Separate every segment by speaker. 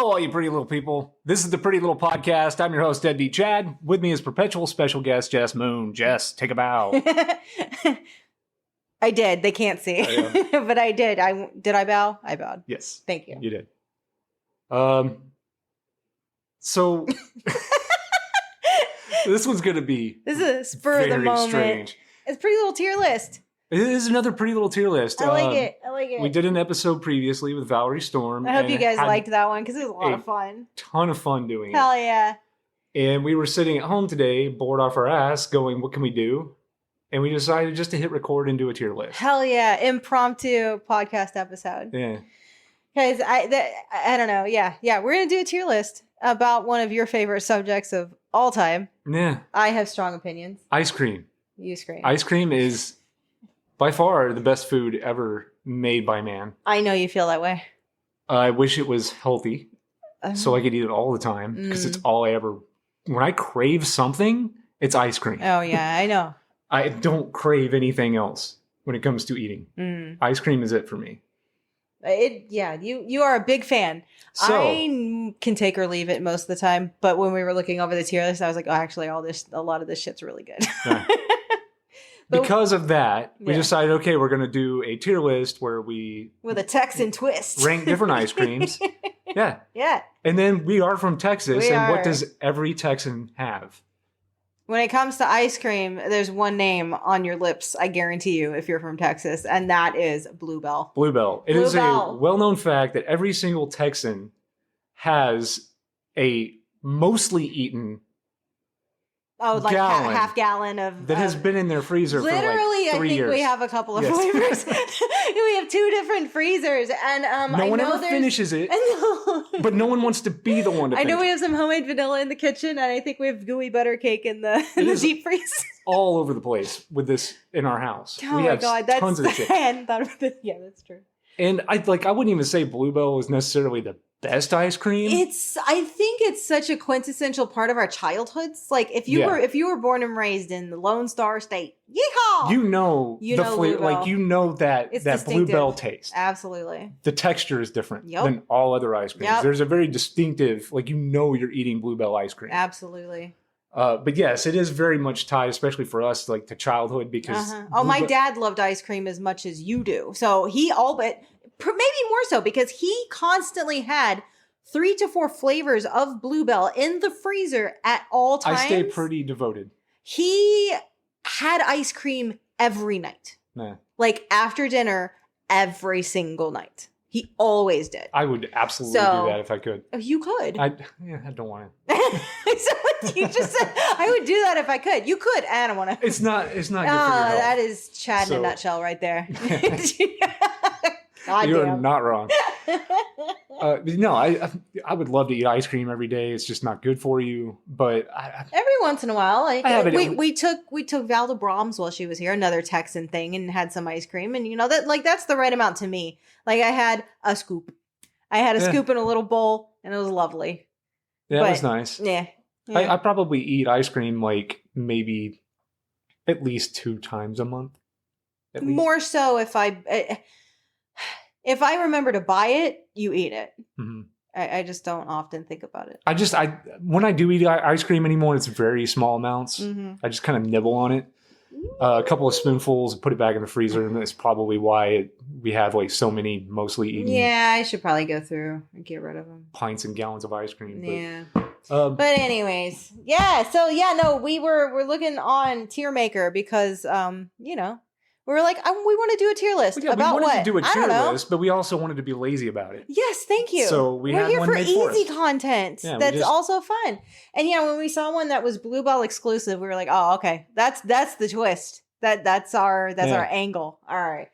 Speaker 1: Hello, all you pretty little people. This is the Pretty Little Podcast. I'm your host, Deadbeat Chad. With me is perpetual special guest, Jess Moon. Jess, take a bow.
Speaker 2: I did. They can't see. But I did. Did I bow? I bowed.
Speaker 1: Yes.
Speaker 2: Thank you.
Speaker 1: You did. So this one's going to be
Speaker 2: This is a spur of the moment.
Speaker 1: Strange.
Speaker 2: It's a pretty little tier list.
Speaker 1: It is another pretty little tier list.
Speaker 2: I like it. I like it.
Speaker 1: We did an episode previously with Valerie Storm.
Speaker 2: I hope you guys liked that one because it was a lot of fun.
Speaker 1: Ton of fun doing it.
Speaker 2: Hell yeah.
Speaker 1: And we were sitting at home today, bored off our ass, going, what can we do? And we decided just to hit record and do a tier list.
Speaker 2: Hell yeah. Impromptu podcast episode.
Speaker 1: Yeah.
Speaker 2: Guys, I don't know. Yeah. We're going to do a tier list about one of your favorite subjects of all time.
Speaker 1: Yeah.
Speaker 2: I have strong opinions.
Speaker 1: Ice cream.
Speaker 2: You scream.
Speaker 1: Ice cream is by far the best food ever made by man.
Speaker 2: I know you feel that way.
Speaker 1: I wish it was healthy so I could eat it all the time because it's all I ever... When I crave something, it's ice cream.
Speaker 2: Oh, yeah. I know.
Speaker 1: I don't crave anything else when it comes to eating. Ice cream is it for me.
Speaker 2: You are a big fan.
Speaker 1: So,
Speaker 2: I can take or leave it most of the time, but when we were looking over the tier list, I was like, oh, actually, a lot of this shit's really good.
Speaker 1: Yeah. Because of that, we decided, okay, we're going to do a tier list where we...
Speaker 2: With a Texan twist.
Speaker 1: Rank different ice creams. Yeah.
Speaker 2: Yeah.
Speaker 1: And then we are from Texas, what does every Texan have?
Speaker 2: When it comes to ice cream, there's one name on your lips, I guarantee you, if you're from Texas, and that is Bluebell.
Speaker 1: Bluebell. It is a well-known fact that every single Texan has a mostly eaten
Speaker 2: half gallon of...
Speaker 1: That has been in their freezer for like 3 years.
Speaker 2: Literally, I think we have a couple of flavors. We have 2 different freezers, and
Speaker 1: no one ever finishes it, but no one wants to be the one to finish.
Speaker 2: I know we have some homemade vanilla in the kitchen, and I think we have gooey butter cake in the deep freeze.
Speaker 1: All over the place with this in our house.
Speaker 2: Oh
Speaker 1: we
Speaker 2: my
Speaker 1: have
Speaker 2: God,
Speaker 1: tons of shit.
Speaker 2: I hadn't thought of it. Yeah, that's true.
Speaker 1: And I wouldn't even say Bluebell is necessarily the best ice cream.
Speaker 2: I think it's such a quintessential part of our childhoods. Like if you were born and raised in the Lone Star State, yeehaw!
Speaker 1: You know the flavor, like that Bluebell taste.
Speaker 2: Absolutely.
Speaker 1: The texture is different than all other ice creams. There's a very distinctive, you're eating Bluebell ice cream.
Speaker 2: Absolutely.
Speaker 1: But yes, it is very much tied, especially for us, like to childhood because.
Speaker 2: My dad loved ice cream as much as you do, so maybe more so because he constantly had 3 to 4 flavors of Bluebell in the freezer at all times.
Speaker 1: I stay pretty devoted.
Speaker 2: He had ice cream every night.
Speaker 1: Nah.
Speaker 2: Like after dinner, every single night. He always did.
Speaker 1: I would absolutely do that if I could.
Speaker 2: You could.
Speaker 1: I don't want
Speaker 2: to. So you just said, I would do that if I could. You could. I don't want to.
Speaker 1: It's not good for your health.
Speaker 2: That is Chad in a nutshell right there.
Speaker 1: You're not wrong. No, I would love to eat ice cream every day. It's just not good for you. But
Speaker 2: every once in a while, we took Val to Brahms while she was here, another Texan thing, and had some ice cream. And that's the right amount to me. Like I had a scoop. I had a scoop in a little bowl, and it was lovely.
Speaker 1: Yeah, it was nice.
Speaker 2: Yeah.
Speaker 1: I probably eat ice cream maybe at least 2 times a month.
Speaker 2: More so if I remember to buy it, you eat it. Mm-hmm. I just don't often think about it.
Speaker 1: When I do eat ice cream anymore, it's very small amounts. Mm-hmm. I just kind of nibble on it. A couple of spoonfuls, put it back in the freezer, and that's probably why we have so many mostly eaten.
Speaker 2: Yeah, I should probably go through and get rid of them.
Speaker 1: Pints and gallons of ice cream.
Speaker 2: Yeah. But anyways, yeah. So we're looking on Tier Maker because we were like, we want to do a tier list about what?
Speaker 1: We wanted to do a tier list, but we also wanted to be lazy about it.
Speaker 2: Yes, thank you.
Speaker 1: So we're
Speaker 2: here for
Speaker 1: easy
Speaker 2: content that's also fun. And when we saw one that was Bluebell exclusive, we were like, oh, okay, that's the twist. That's our angle. All right.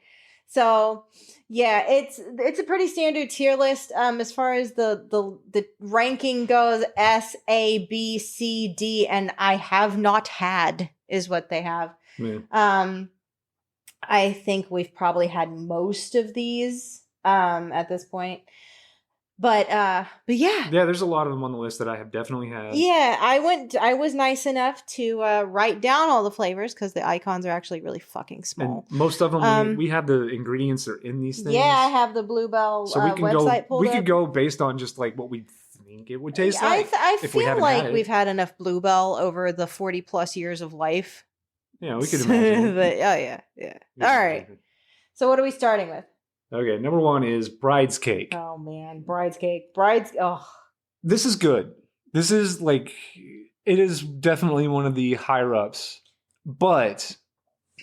Speaker 2: So it's a pretty standard tier list. As far as the ranking goes, S, A, B, C, D, and I have not had is what they have. Yeah. I think we've probably had most of these at this point. But yeah.
Speaker 1: Yeah, there's a lot of them on the list that I have definitely had.
Speaker 2: Yeah, I was nice enough to write down all the flavors because the icons are actually really fucking small.
Speaker 1: And most of them, we have the ingredients that are in these things.
Speaker 2: Yeah, I have the Bluebell website pulled up.
Speaker 1: We could go based on just what we think it would taste
Speaker 2: I
Speaker 1: like.
Speaker 2: I
Speaker 1: if we
Speaker 2: feel
Speaker 1: haven't
Speaker 2: like
Speaker 1: had it.
Speaker 2: we've had enough Bluebell over the 40 plus years of life.
Speaker 1: Yeah, we could imagine.
Speaker 2: Yeah. All right. So what are we starting with?
Speaker 1: Okay, number 1 is Bride's Cake.
Speaker 2: Oh man, Bride's Cake.
Speaker 1: This is good. This is like, it is definitely one of the higher ups, but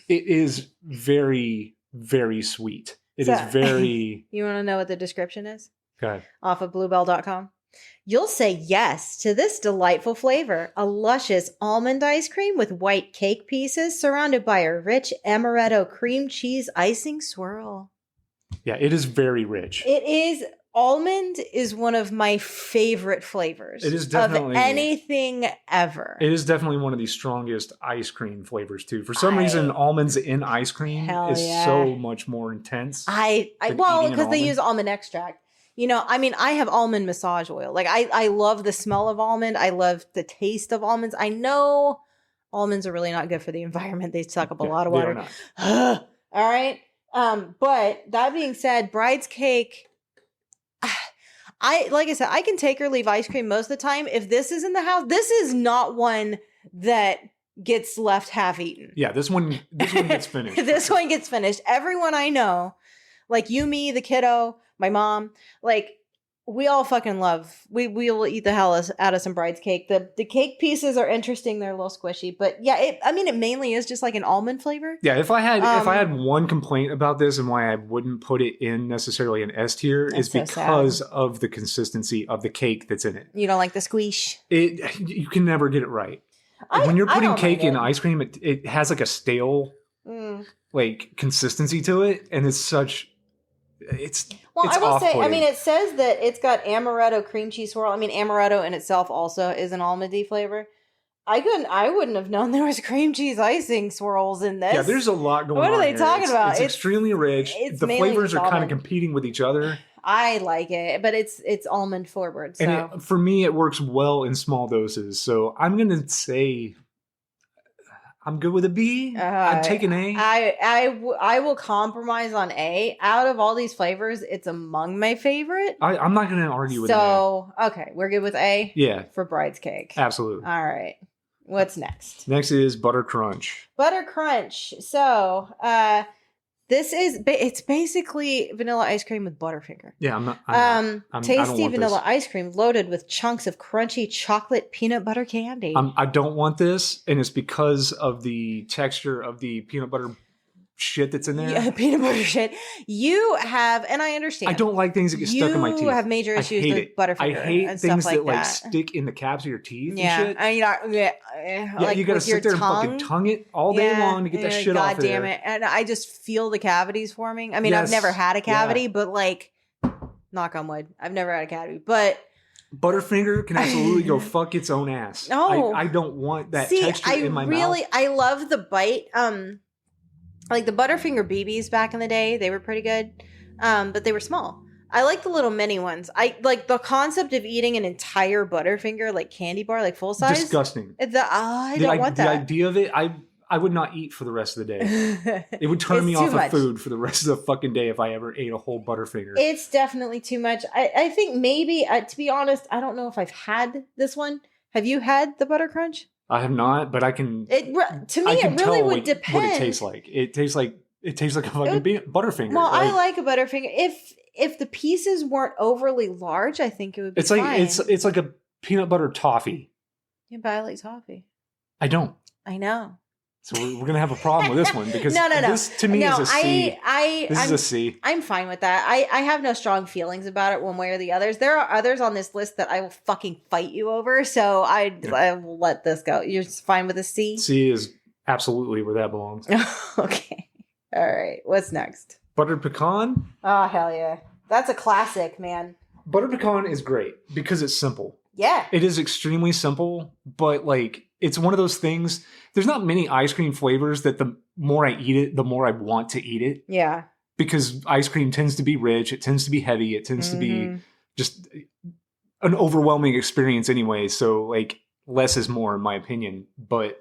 Speaker 1: it is very, very sweet. It is very...
Speaker 2: You want to know what the description is?
Speaker 1: Go ahead.
Speaker 2: Off of bluebell.com. You'll say yes to this delightful flavor. A luscious almond ice cream with white cake pieces surrounded by a rich amaretto cream cheese icing swirl.
Speaker 1: Yeah, it is very rich.
Speaker 2: It is. Almond is one of my favorite flavors.
Speaker 1: It is definitely
Speaker 2: of anything ever.
Speaker 1: It is definitely one of the strongest ice cream flavors too. For some reason, almonds in ice cream is so much more intense.
Speaker 2: Because they use almond extract. You know, I mean, I have almond massage oil. Like I love the smell of almond. I love the taste of almonds. I know almonds are really not good for the environment. They suck up a lot of water. All right. But that being said, Bride's Cake. Like I said, I can take or leave ice cream most of the time. If this is in the house, this is not one that gets left half eaten.
Speaker 1: Yeah, this one gets finished.
Speaker 2: This one gets finished. Everyone I know, like you, me, the kiddo, my mom, like we all fucking love. We will eat the hell out of some Bride's Cake. The cake pieces are interesting. They're a little squishy, but yeah, it mainly is just like an almond flavor.
Speaker 1: Yeah, if I had one complaint about this and why I wouldn't put it in necessarily an S tier is because of the consistency of the cake that's in it.
Speaker 2: You don't like the squish?
Speaker 1: You can never get it right. When you're putting cake in ice cream, it has like a stale like consistency to it, and it's such. I will say, I mean, it says that it's got amaretto cream cheese swirl. I mean, amaretto in itself also is an almondy flavor. I wouldn't have known there was cream cheese icing swirls in this. Yeah, there's a lot going on. What are they talking about? It's extremely rich. The flavors are kind of competing with each other. I like it, but it's almond forward. So. And for me, it works well in small doses. So I'm gonna say I'm good with a B. I'd take an A. I will compromise on A. Out of all these flavors, it's among my favorite. I'm not going to argue with A. Okay, we're good with A? Yeah. For Bride's Cake. Absolutely. All right. What's next? Next is Butter Crunch. Butter Crunch. So, it's basically vanilla ice cream with Butterfinger. Yeah, I'm tasty vanilla ice cream loaded with chunks of crunchy chocolate peanut butter candy. I don't want this, and it's because of the texture of the peanut butter shit that's in there. Yeah, peanut butter shit. You have, and I understand. I don't like things that get stuck in my teeth. You have major issues with Butterfinger. I hate things that stick in the caps of your teeth and shit. You gotta sit there and fucking tongue it all day long to get that shit off of there. God damn it. And I just feel the cavities forming. I mean, I've never had a cavity, but like, knock on wood, I've never had a cavity, but Butterfinger can absolutely go fuck its own ass. No. I don't want that texture in my mouth. I love the bite. Like the Butterfinger BBs back in the day, they were pretty good, but they were small. I like the little mini ones. I like the concept of eating an entire Butterfinger, like candy bar, like full size. Disgusting. I don't want that. The idea of it, I would not eat for the rest of the day. It would turn me off of food for the rest of the fucking day if I ever ate a whole Butterfinger. It's definitely too much. I think maybe, to be honest, I don't know if I've had this one. Have you had the Butter Crunch? I have not, but I can. To me, it really would depend. What it tastes like. It tastes like a fucking Butterfinger. Well, I like a Butterfinger. If the pieces weren't overly large, I think it would be fine. It's like a peanut butter toffee. Yeah, but I like toffee. I don't. I know. So we're gonna have a problem with this one because this to me is a C. This is a C. I'm fine with that. I have no strong feelings about it one way or the others. There are others on this list that I will fucking fight you over. So I will let this go. You're just fine with a C? C is absolutely where that belongs. Okay. All right. What's next? Buttered pecan. Oh hell yeah! That's a classic, man. Buttered pecan is great because it's simple. Yeah. It is extremely simple, but like it's one of those things. There's not many ice cream flavors that the more I eat it, the more I want to eat it. Yeah. Because ice cream tends to be rich. It tends to be heavy. It tends to be just an overwhelming experience anyway. So like less is more in my opinion. But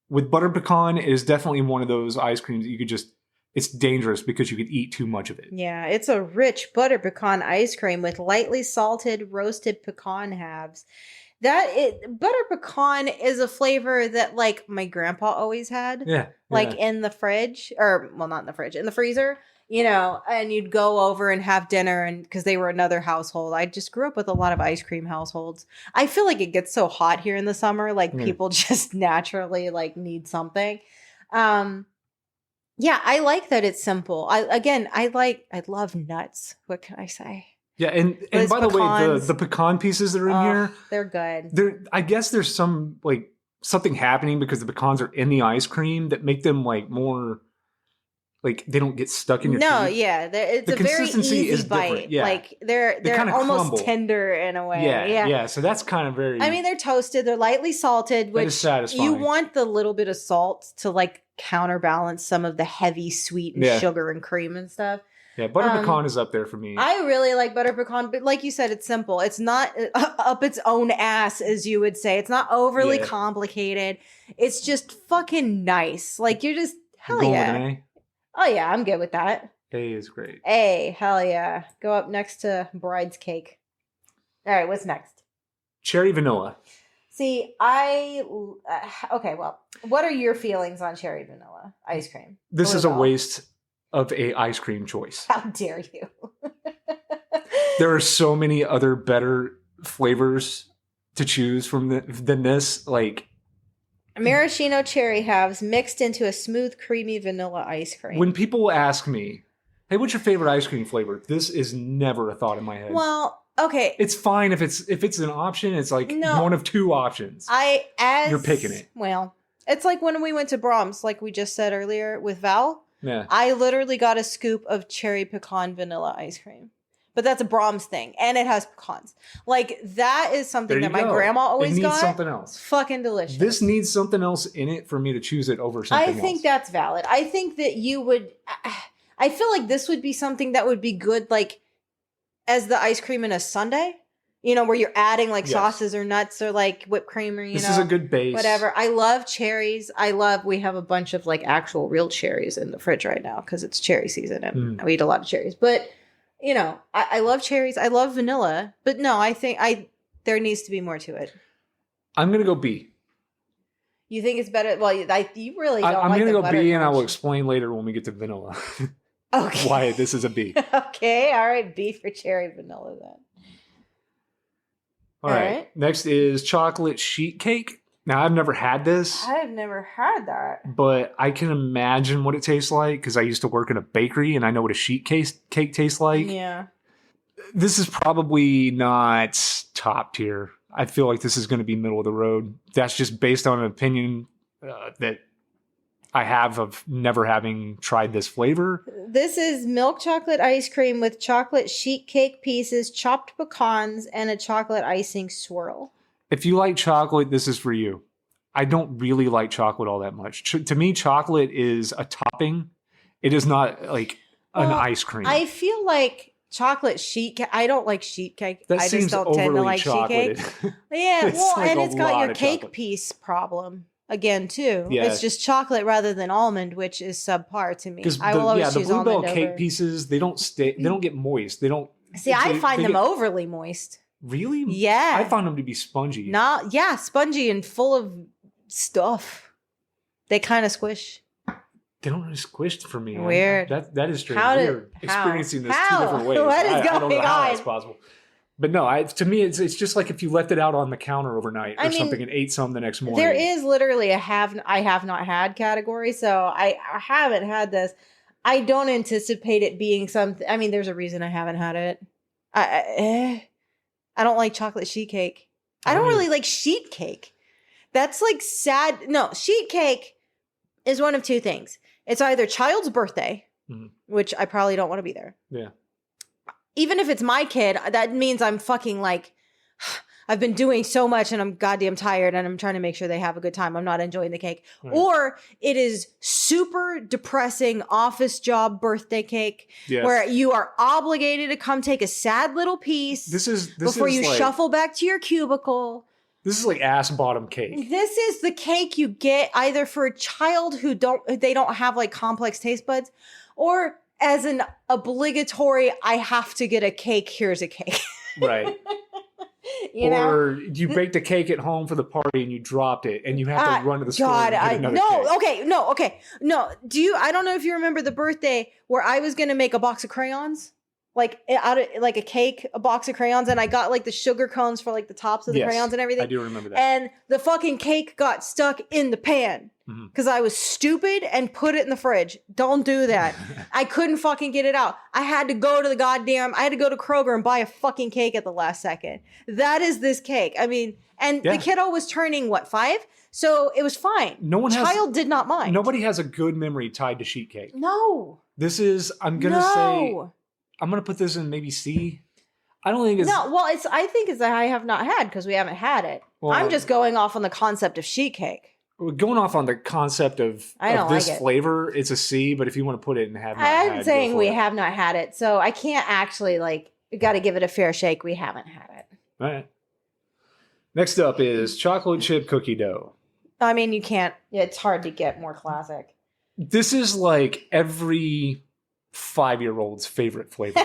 Speaker 1: with butter pecan, it is definitely one of those ice creams that you could just it's dangerous because you could eat too much of it.
Speaker 2: Yeah, it's a rich butter pecan ice cream with lightly salted roasted pecan halves. Butter pecan is a flavor that like my grandpa always had.
Speaker 1: Yeah.
Speaker 2: Like in the fridge, or well, not in the fridge, in the freezer, and you'd go over and have dinner, and because they were another household. I just grew up with a lot of ice cream households. I feel like it gets so hot here in the summer, like people just naturally like need something. Yeah, I like that it's simple. I love nuts. What can I say?
Speaker 1: Yeah, and by the way, the pecan pieces that are in here,
Speaker 2: they're good.
Speaker 1: I guess there's some like something happening because the pecans are in the ice cream that make them like more like they don't get stuck in your teeth.
Speaker 2: Yeah, it's a very easy bite. Yeah. Like they're almost crumble. Tender in a way.
Speaker 1: Yeah. So that's kind of very.
Speaker 2: I mean, they're toasted. They're lightly salted, which is satisfying. You want the little bit of salt to like counterbalance some of the heavy sweet and sugar and cream and stuff.
Speaker 1: Yeah, butter pecan is up there for me.
Speaker 2: I really like butter pecan, but like you said, it's simple. It's not up its own ass, as you would say. It's not overly complicated. It's just fucking nice. Like you're just hell yeah. With an A? Oh yeah, I'm good with that.
Speaker 1: A is great.
Speaker 2: A, hell yeah. Go up next to bride's cake. All right, what's next?
Speaker 1: Cherry vanilla.
Speaker 2: See, okay, well, what are your feelings on cherry vanilla ice cream?
Speaker 1: This is a waste of a ice cream choice.
Speaker 2: How dare you?
Speaker 1: There are so many other better flavors to choose from than this. Like
Speaker 2: maraschino cherry halves mixed into a smooth, creamy vanilla ice cream.
Speaker 1: When people ask me, hey, what's your favorite ice cream flavor? This is never a thought in my head.
Speaker 2: Well, okay.
Speaker 1: It's fine if it's an option. It's like one of two options. You're picking it.
Speaker 2: Well, it's like when we went to Brahms, like we just said earlier with Val.
Speaker 1: Yeah.
Speaker 2: I literally got a scoop of cherry pecan vanilla ice cream. But that's a Brahms thing. And it has pecans. Like, that is something that my grandma always got. It needs
Speaker 1: something else.
Speaker 2: Fucking delicious.
Speaker 1: This needs something else in it for me to choose it over something else.
Speaker 2: I think that's valid. I think that you would... I feel like this would be something that would be good, like, as the ice cream in a sundae. Where you're adding, like, sauces or nuts or, like, whipped cream or,
Speaker 1: This is a good base.
Speaker 2: Whatever. I love cherries. We have a bunch of, like, actual real cherries in the fridge right now because it's cherry season and we eat a lot of cherries. But, I love cherries. I love vanilla. But no, I think there needs to be more to it.
Speaker 1: I'm going to go B.
Speaker 2: You think it's better? Well, you really don't
Speaker 1: I'm
Speaker 2: like
Speaker 1: going to go B, and I will explain later when we get to vanilla.
Speaker 2: Okay.
Speaker 1: Why this is a B.
Speaker 2: Okay. All right. B for cherry vanilla then.
Speaker 1: All right. Next is chocolate sheet cake. Now, I've never had this.
Speaker 2: I've never had that.
Speaker 1: But I can imagine what it tastes like because I used to work in a bakery and I know what a sheet cake tastes like.
Speaker 2: Yeah.
Speaker 1: This is probably not top tier. I feel like this is going to be middle of the road. That's just based on an opinion that I have of never having tried this flavor.
Speaker 2: This is milk chocolate ice cream with chocolate sheet cake pieces, chopped pecans, and a chocolate icing swirl.
Speaker 1: If you like chocolate, this is for you. I don't really like chocolate all that much. To me, chocolate is a topping. It is not like an ice cream.
Speaker 2: I feel like chocolate sheet cake. I don't like sheet cake.
Speaker 1: That
Speaker 2: I
Speaker 1: seems
Speaker 2: just don't tend to like
Speaker 1: chocolated.
Speaker 2: Sheet cake. Yeah,
Speaker 1: like
Speaker 2: and it's got your cake
Speaker 1: chocolate
Speaker 2: piece problem. Again, too.
Speaker 1: Yeah.
Speaker 2: It's just chocolate rather than almond, which is subpar to me. I will always choose almond
Speaker 1: the Bluebell cake pieces, they don't stay. They don't get moist. They don't.
Speaker 2: See, I find them overly moist.
Speaker 1: Really?
Speaker 2: Yeah.
Speaker 1: I found them to be spongy.
Speaker 2: Spongy and full of stuff. They kind of squish.
Speaker 1: They don't really squish for me.
Speaker 2: Weird.
Speaker 1: That is strange. We're experiencing this two different ways.
Speaker 2: What is going on?
Speaker 1: I don't know how that's possible. But no, to me, it's just like if you left it out on the counter overnight or something and ate some the next morning.
Speaker 2: There is literally I have not had category, so I haven't had this. I don't anticipate it being something. I mean, there's a reason I haven't had it. I don't like chocolate sheet cake. I don't really like sheet cake. That's like sad. No, sheet cake is one of two things. It's either child's birthday, which I probably don't want to be there.
Speaker 1: Yeah.
Speaker 2: Even if it's my kid, that means I'm fucking like, I've been doing so much and I'm goddamn tired and I'm trying to make sure they have a good time. I'm not enjoying the cake. Right. Or it is super depressing office job birthday cake where you are obligated to come take a sad little piece before you shuffle back to your cubicle.
Speaker 1: This is like ass bottom cake.
Speaker 2: This is the cake you get either for a child who they don't have like complex taste buds, or as an obligatory, I have to get a cake. Here's a cake.
Speaker 1: Right. Or you baked a cake at home for the party and you dropped it and you have to run to the store and get another cake.
Speaker 2: No. I don't know if you remember the birthday where I was going to make a box of crayons, like out of like a box of crayons. And I got like the sugar cones for like the tops of the crayons and everything.
Speaker 1: I do remember that.
Speaker 2: And the fucking cake got stuck in the pan because I was stupid and put it in the fridge. Don't do that. I couldn't fucking get it out. I had to go to Kroger and buy a fucking cake at the last second. That is this cake. I mean, and the kiddo was turning 5? So it was fine. Child did not mind.
Speaker 1: Nobody has a good memory tied to sheet cake.
Speaker 2: No.
Speaker 1: This is, I'm going to put this in maybe C. I don't think it's...
Speaker 2: No, well, I think it's that I have not had because we haven't had it. Well, I'm just going off on the concept of sheet cake.
Speaker 1: Going off on the concept of this flavor, it's a C, but if you want to put it in
Speaker 2: I'm saying we have not had it, so I can't actually, got to give it a fair shake. We haven't had it.
Speaker 1: All right. Next up is chocolate chip cookie dough.
Speaker 2: I mean, you can't, it's hard to get more classic.
Speaker 1: This is like every 5-year-old's favorite flavor.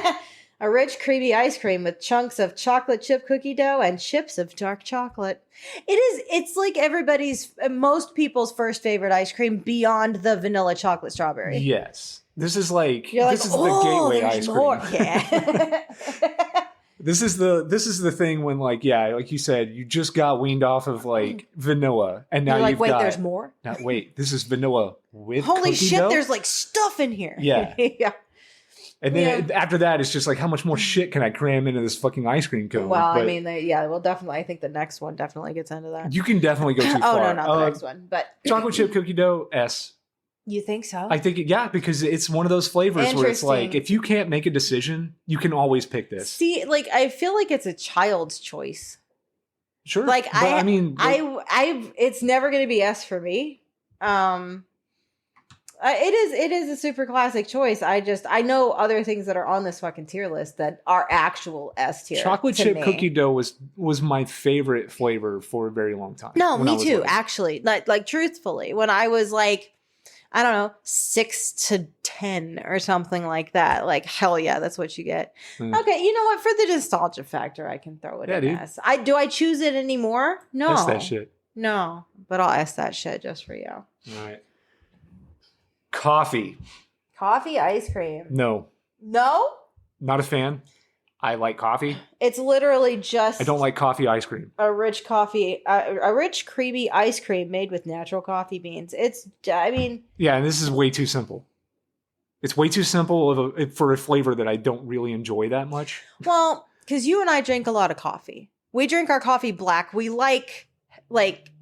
Speaker 2: A rich, creamy ice cream with chunks of chocolate chip cookie dough and chips of dark chocolate. It's like most people's first favorite ice cream beyond the vanilla chocolate strawberry.
Speaker 1: Yes. This is like, this is the gateway ice cream.
Speaker 2: Yeah.
Speaker 1: This is the thing when like you said, you just got weaned off of like vanilla and now you've got...
Speaker 2: there's more?
Speaker 1: Now, wait, this is vanilla with
Speaker 2: Holy
Speaker 1: cookie
Speaker 2: shit,
Speaker 1: dough?
Speaker 2: there's like stuff in here.
Speaker 1: Yeah.
Speaker 2: Yeah.
Speaker 1: And then after that, it's just like, how much more shit can I cram into this fucking ice cream cone?
Speaker 2: Well, I mean, definitely. I think the next one definitely gets into that.
Speaker 1: You can definitely go too far.
Speaker 2: Oh, no, not the next one. But
Speaker 1: chocolate chip cookie dough, S.
Speaker 2: You think so?
Speaker 1: I think, because it's one of those flavors where it's like, if you can't make a decision, you can always pick this.
Speaker 2: See, like, I feel like it's a child's choice.
Speaker 1: Sure.
Speaker 2: Like, it's never going to be S for me. It is a super classic choice. I know other things that are on this fucking tier list that are actual S tier.
Speaker 1: Chocolate chip cookie dough was my favorite flavor for a very long time.
Speaker 2: No, me too, actually. Like truthfully, when I was like, I don't know, 6 to 10 or something like that. Like, hell yeah, that's what you get. Okay, you know what? For the nostalgia factor, I can throw it in S. Do I choose it anymore? No.
Speaker 1: S that shit.
Speaker 2: No, but I'll S that shit just for you.
Speaker 1: All right. Coffee
Speaker 2: ice cream.
Speaker 1: No. Not a fan. I like coffee.
Speaker 2: It's literally just...
Speaker 1: I don't like coffee ice cream.
Speaker 2: A rich creamy ice cream made with natural coffee beans.
Speaker 1: Yeah, and this is way too simple. It's way too simple for a flavor that I don't really enjoy that much.
Speaker 2: Well, because you and I drink a lot of coffee. We drink our coffee black. We like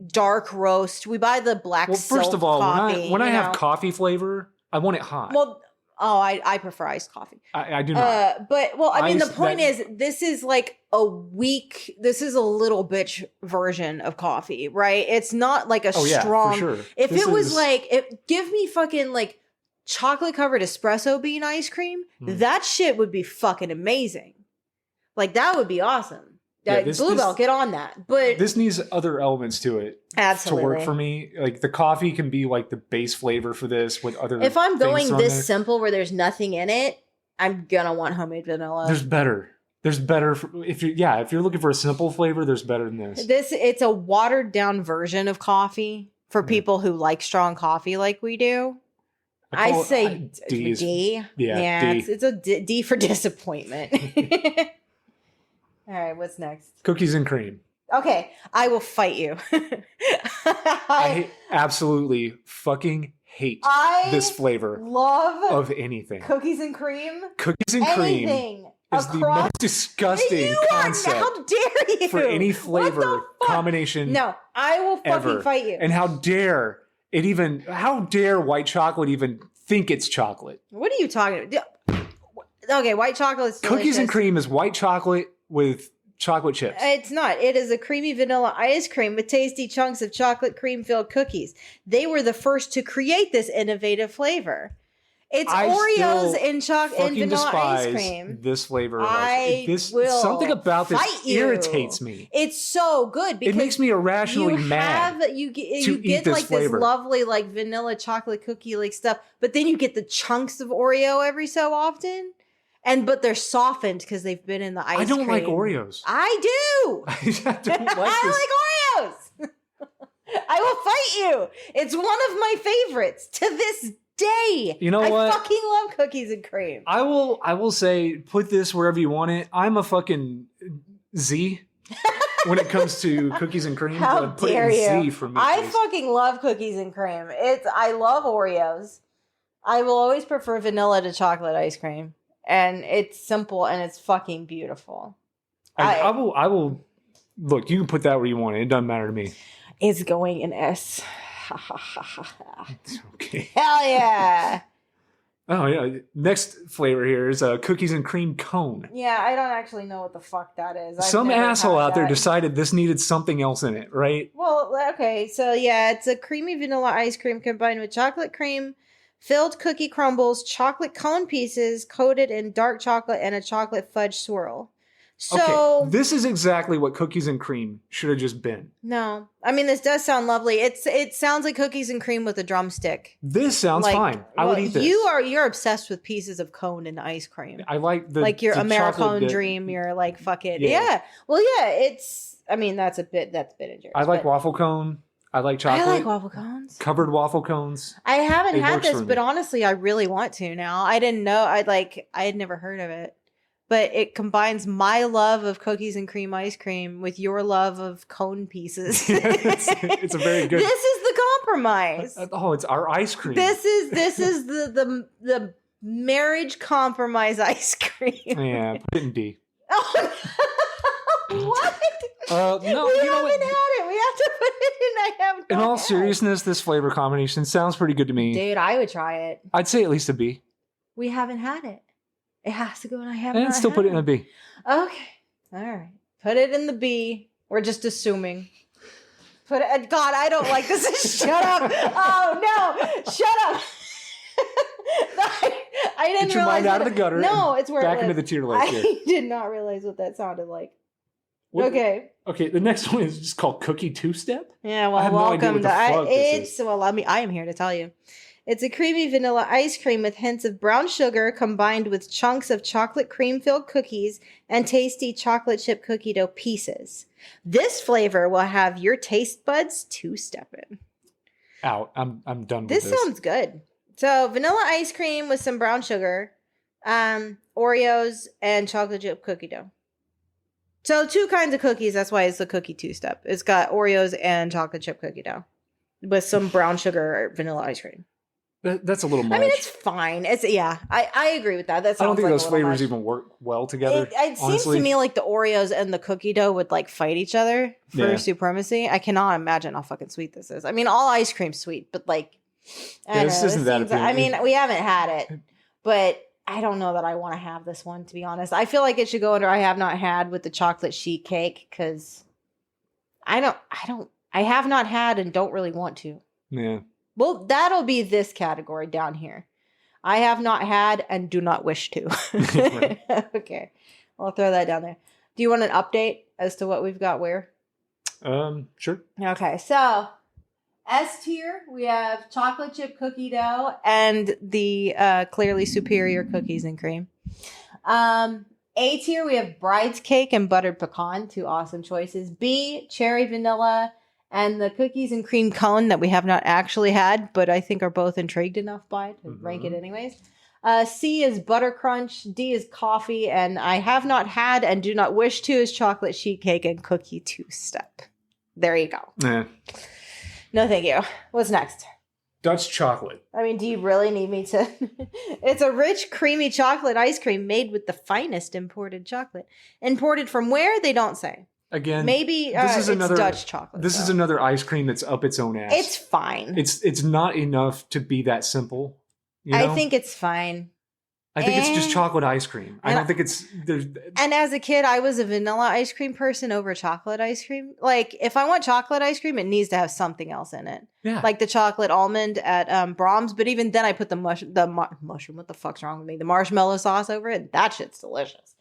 Speaker 2: dark roast. We buy the black silk coffee. Well, first of all,
Speaker 1: when I have coffee flavor, I want it hot.
Speaker 2: Well, I prefer iced coffee.
Speaker 1: I do not.
Speaker 2: The point is, this is like this is a little bitch version of coffee, right? It's not like a strong. For sure. If this was give me fucking like chocolate covered espresso bean ice cream, that shit would be fucking amazing. Like that would be awesome. Bluebell, get on that. But
Speaker 1: this needs other elements to it.
Speaker 2: Absolutely.
Speaker 1: To work for me. Like the coffee can be like the base flavor for this with other
Speaker 2: If I'm going this simple where there's nothing in it, I'm gonna want homemade vanilla.
Speaker 1: There's better. If you're looking for a simple flavor, there's better than this.
Speaker 2: It's a watered down version of coffee for people who like strong coffee like we do. I say D. Yeah, D. It's a D for disappointment. All right, what's next?
Speaker 1: Cookies and cream.
Speaker 2: Okay, I will fight you.
Speaker 1: I absolutely fucking hate this flavor of anything.
Speaker 2: Cookies and cream?
Speaker 1: Cookies and cream is the most disgusting concept.
Speaker 2: How dare you?
Speaker 1: For any flavor combination.
Speaker 2: No, I will fucking fight you.
Speaker 1: And how dare white chocolate even think it's chocolate?
Speaker 2: What are you talking about? Okay, white chocolate is delicious.
Speaker 1: Cookies and cream is white chocolate with chocolate chips.
Speaker 2: It's not. It is a creamy vanilla ice cream with tasty chunks of chocolate cream-filled cookies. They were the first to create this innovative flavor. It's
Speaker 1: I
Speaker 2: Oreos
Speaker 1: still
Speaker 2: and
Speaker 1: fucking
Speaker 2: vanilla ice
Speaker 1: despise
Speaker 2: cream.
Speaker 1: this flavor of
Speaker 2: I
Speaker 1: ice cream.
Speaker 2: will
Speaker 1: Something about this
Speaker 2: fight you.
Speaker 1: irritates me.
Speaker 2: It's so good because
Speaker 1: It makes me irrationally mad.
Speaker 2: You
Speaker 1: eat
Speaker 2: get
Speaker 1: this
Speaker 2: like
Speaker 1: flavor.
Speaker 2: this lovely like vanilla chocolate cookie like stuff, but then you get the chunks of Oreo every so often, but they're softened because they've been in the ice cream.
Speaker 1: I don't like Oreos.
Speaker 2: I do.
Speaker 1: I don't like this.
Speaker 2: I like Oreos. I will fight you. It's one of my favorites to this day.
Speaker 1: You know what?
Speaker 2: I fucking love cookies and cream.
Speaker 1: I will say, put this wherever you want it. I'm a fucking Z when it comes to cookies and cream.
Speaker 2: How
Speaker 1: Put
Speaker 2: dare
Speaker 1: it in
Speaker 2: you?
Speaker 1: Z for me.
Speaker 2: I
Speaker 1: please.
Speaker 2: fucking love cookies and cream. I love Oreos. I will always prefer vanilla to chocolate ice cream. And it's simple and it's fucking beautiful.
Speaker 1: I will look, you can put that where you want it. It doesn't matter to me.
Speaker 2: It's going in S.
Speaker 1: It's okay.
Speaker 2: Hell yeah.
Speaker 1: Oh yeah. Next flavor here is a cookies and cream cone.
Speaker 2: Yeah, I don't actually know what the fuck that is. I've
Speaker 1: Some
Speaker 2: never
Speaker 1: asshole
Speaker 2: had
Speaker 1: out there
Speaker 2: that.
Speaker 1: decided this needed something else in it, right?
Speaker 2: Well, okay, so yeah, it's a creamy vanilla ice cream combined with chocolate cream, filled cookie crumbles, chocolate cone pieces coated in dark chocolate, and a chocolate fudge swirl. So
Speaker 1: okay, this is exactly what cookies and cream should have just been.
Speaker 2: no, I mean this does sound lovely. It sounds like cookies and cream with a drumstick.
Speaker 1: This sounds fine. I would eat this.
Speaker 2: You're obsessed with pieces of cone and ice cream.
Speaker 1: I like the
Speaker 2: like your
Speaker 1: the chocolate
Speaker 2: Americone
Speaker 1: dip.
Speaker 2: dream. You're like fuck it.
Speaker 1: Yeah.
Speaker 2: Yeah. Well, yeah. It's. I mean that's a bit injurious.
Speaker 1: I like
Speaker 2: but
Speaker 1: waffle cone. I like chocolate.
Speaker 2: I like waffle cones.
Speaker 1: Covered waffle cones.
Speaker 2: I haven't
Speaker 1: It
Speaker 2: had
Speaker 1: works
Speaker 2: this,
Speaker 1: for
Speaker 2: but
Speaker 1: me.
Speaker 2: honestly, I really want to now. I didn't know. I had never heard of it. But it combines my love of cookies and cream ice cream with your love of cone pieces.
Speaker 1: It's a very good.
Speaker 2: This is the compromise.
Speaker 1: Oh, it's our ice cream.
Speaker 2: This is the marriage compromise ice cream.
Speaker 1: Yeah, put it in D.
Speaker 2: Oh, what?
Speaker 1: No,
Speaker 2: we
Speaker 1: you know
Speaker 2: haven't
Speaker 1: what?
Speaker 2: had it. We have to put it in. I have not
Speaker 1: In all
Speaker 2: had.
Speaker 1: seriousness, this flavor combination sounds pretty good to me.
Speaker 2: Dude, I would try it.
Speaker 1: I'd say at least a B.
Speaker 2: We haven't had it. It has to go, and I haven't.
Speaker 1: And still put it in a B.
Speaker 2: Okay. All right. Put it in the B. We're just assuming. Put it. God, I don't like this. Shut up. Oh no! Shut up. I didn't
Speaker 1: Get your
Speaker 2: realize
Speaker 1: mind out of
Speaker 2: what
Speaker 1: the gutter.
Speaker 2: No,
Speaker 1: and
Speaker 2: it's where
Speaker 1: back
Speaker 2: it
Speaker 1: into
Speaker 2: lives.
Speaker 1: the tear lake here.
Speaker 2: I did not realize what that sounded like.
Speaker 1: What-
Speaker 2: Okay.
Speaker 1: Okay, the next one is just called Cookie Two Step.
Speaker 2: Yeah.
Speaker 1: I
Speaker 2: Well,
Speaker 1: have no idea
Speaker 2: welcome
Speaker 1: what the
Speaker 2: to.
Speaker 1: fuck this is.
Speaker 2: Well, I am here to tell you. It's a creamy vanilla ice cream with hints of brown sugar combined with chunks of chocolate cream-filled cookies and tasty chocolate chip cookie dough pieces. This flavor will have your taste buds two-stepping.
Speaker 1: Out. I'm done with
Speaker 2: This
Speaker 1: this.
Speaker 2: sounds good. So vanilla ice cream with some brown sugar, Oreos, and chocolate chip cookie dough. So 2 kinds of cookies. That's why it's a cookie two-step. It's got Oreos and chocolate chip cookie dough with some brown sugar or vanilla ice cream.
Speaker 1: That's a little much.
Speaker 2: I mean, it's fine. I agree with that. That
Speaker 1: I don't
Speaker 2: sounds
Speaker 1: think
Speaker 2: like
Speaker 1: those
Speaker 2: a little
Speaker 1: flavors
Speaker 2: much.
Speaker 1: even work well together.
Speaker 2: It seems
Speaker 1: honestly.
Speaker 2: to me like the Oreos and the cookie dough would like fight each other for
Speaker 1: Yeah.
Speaker 2: supremacy. I cannot imagine how fucking sweet this is. I mean, all ice cream's sweet, but like, I don't
Speaker 1: this
Speaker 2: know,
Speaker 1: isn't that
Speaker 2: seems I
Speaker 1: appealing.
Speaker 2: mean, we haven't had it, but I don't know that I want to have this one, to be honest. I feel like it should go under I have not had with the chocolate sheet cake because I have not had and don't really want to.
Speaker 1: Yeah.
Speaker 2: Well, that'll be this category down here. I have not had and do not wish to.
Speaker 1: Right.
Speaker 2: Okay. I'll throw that down there. Do you want an update as to what we've got where?
Speaker 1: Sure.
Speaker 2: Okay. So, S tier, we have chocolate chip cookie dough and the clearly superior cookies and cream. A tier, we have bride's cake and buttered pecan, 2 awesome choices. B, cherry vanilla and the cookies and cream cone that we have not actually had, but I think are both intrigued enough by to rank it anyways. C is butter crunch. D is coffee. And I have not had and do not wish to is chocolate sheet cake and cookie two-step. There you go.
Speaker 1: Yeah.
Speaker 2: No, thank you. What's next?
Speaker 1: Dutch chocolate.
Speaker 2: I mean, do you really need me to? It's a rich, creamy chocolate ice cream made with the finest imported chocolate. Imported from where? They don't say.
Speaker 1: Again,
Speaker 2: Maybe
Speaker 1: this is
Speaker 2: it's
Speaker 1: another
Speaker 2: Dutch chocolate.
Speaker 1: This is
Speaker 2: though.
Speaker 1: another ice cream that's up its own ass.
Speaker 2: It's fine.
Speaker 1: It's not enough to be that simple. You know?
Speaker 2: I think it's fine.
Speaker 1: I think it's just chocolate ice cream. I don't think it's there's.
Speaker 2: And as a kid, I was a vanilla ice cream person over chocolate ice cream. Like, if I want chocolate ice cream, it needs to have something else in it.
Speaker 1: Yeah.
Speaker 2: Like the chocolate almond at Brahms. But even then, I put the mushroom. What the fuck's wrong with me? The marshmallow sauce over it. That shit's delicious.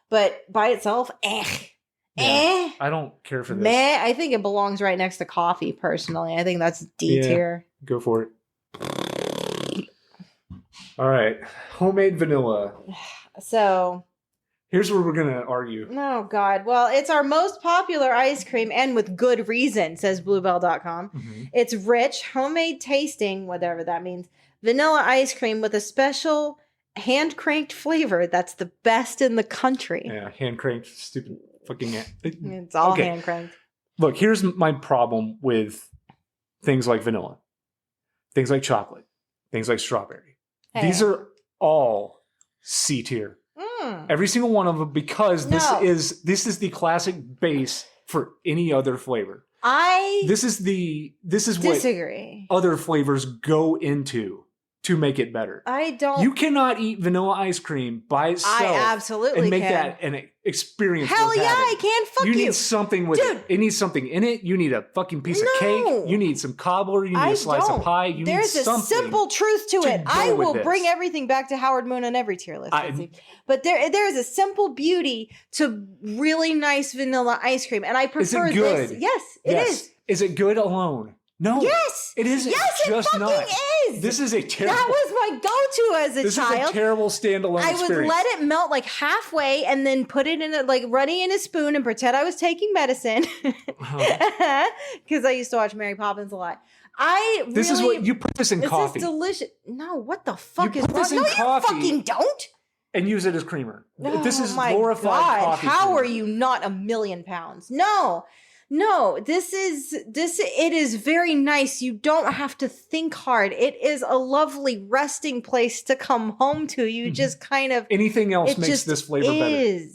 Speaker 2: But by itself,
Speaker 1: I don't care for this.
Speaker 2: Meh. I think it belongs right next to coffee. Personally, I think that's D tier.
Speaker 1: Go for it. All right, homemade vanilla.
Speaker 2: So
Speaker 1: here's where we're gonna argue.
Speaker 2: Oh God. Well, it's our most popular ice cream, and with good reason, says Bluebell.com.
Speaker 1: Mm-hmm.
Speaker 2: It's rich, homemade tasting, whatever that means, vanilla ice cream with a special hand cranked flavor that's the best in the country.
Speaker 1: Yeah, hand cranked, stupid fucking.
Speaker 2: It's all hand cranked.
Speaker 1: Look, here's my problem with things like vanilla, things like chocolate, things like strawberry. Hey. These are all C tier. Every single one of them, because this is the classic base for any other flavor. This is
Speaker 2: disagree.
Speaker 1: What other flavors go into to make it better.
Speaker 2: I don't.
Speaker 1: You cannot eat vanilla ice cream by itself.
Speaker 2: I absolutely
Speaker 1: and make
Speaker 2: can.
Speaker 1: that an experience.
Speaker 2: Hell yeah, I can. Fuck you.
Speaker 1: You need something with it. It needs something in it. You need a fucking piece of cake. You need some cobbler. You need a slice of pie.
Speaker 2: There's
Speaker 1: need something.
Speaker 2: There's a simple truth to it. I will bring everything back to Howard Moon on every tier list. But there is a simple beauty to really nice vanilla ice cream, and I prefer this. Yes, it is.
Speaker 1: Is it good alone? No.
Speaker 2: Yes.
Speaker 1: It isn't.
Speaker 2: Yes,
Speaker 1: just
Speaker 2: it fucking is.
Speaker 1: This is a terrible.
Speaker 2: That was my go-to as a child.
Speaker 1: This is a terrible standalone experience.
Speaker 2: I would let it melt like halfway and then put it in running in a spoon and pretend I was taking medicine. Because I used to watch Mary Poppins a lot.
Speaker 1: This is what you put this in coffee.
Speaker 2: This is delicious. No, what the fuck is wrong?
Speaker 1: No,
Speaker 2: you fucking don't.
Speaker 1: And use it as creamer.
Speaker 2: Oh,
Speaker 1: this is glorified coffee.
Speaker 2: How
Speaker 1: creamer.
Speaker 2: are you not 1,000,000 pounds? No, it is very nice. You don't have to think hard. It is a lovely resting place to come home to. You just kind of...
Speaker 1: Anything else makes this flavor better.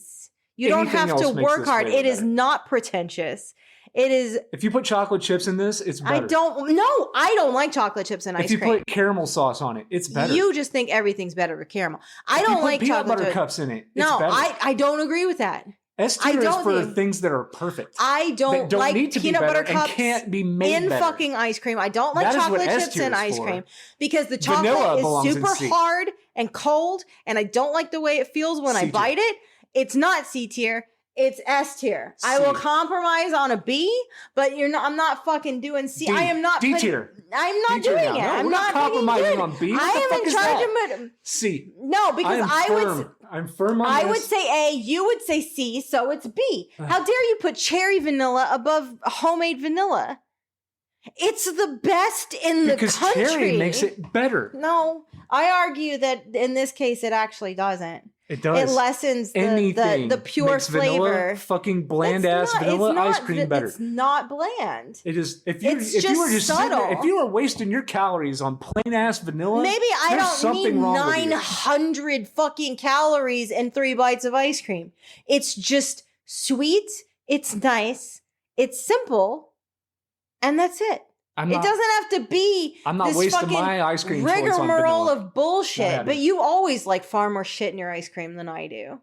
Speaker 2: You don't have to work hard. It is not pretentious. It is...
Speaker 1: If you put chocolate chips in this, it's better.
Speaker 2: I don't like chocolate chips in ice cream.
Speaker 1: If you put caramel sauce on it, it's better.
Speaker 2: You just think everything's better with caramel. I don't like
Speaker 1: peanut butter cups in it.
Speaker 2: No, I don't agree with that.
Speaker 1: S tier is for things that are perfect.
Speaker 2: I don't like peanut butter cups
Speaker 1: can't be made
Speaker 2: in fucking ice cream. I don't like chocolate chips in ice cream because the chocolate is super hard and cold, and I don't like the way it feels when I bite it. It's not C tier. It's S tier. I will compromise on a B, but I'm not fucking doing C. I am not
Speaker 1: D tier.
Speaker 2: I'm not doing it.
Speaker 1: No,
Speaker 2: I'm
Speaker 1: not compromising on B.
Speaker 2: I am in charge of
Speaker 1: C.
Speaker 2: No, because
Speaker 1: I'm firm on
Speaker 2: I
Speaker 1: this.
Speaker 2: would say A, you would say C, so it's B. How dare you put cherry vanilla above homemade vanilla? It's the best in the country.
Speaker 1: Because cherry makes it better.
Speaker 2: No, I argue that in this case it actually doesn't.
Speaker 1: It does.
Speaker 2: It lessens the pure
Speaker 1: makes
Speaker 2: flavor.
Speaker 1: Vanilla, fucking bland ass vanilla ice cream better.
Speaker 2: It's not bland.
Speaker 1: It is. If you were just subtle. If you were wasting your calories on plain ass vanilla,
Speaker 2: maybe I don't need 900 fucking calories and 3 bites of ice cream. It's just sweet. It's nice. It's simple, and that's it. It doesn't have to be.
Speaker 1: I'm not wasting my ice cream
Speaker 2: rigmarole of bullshit. But you always like far more shit in your ice cream than I do.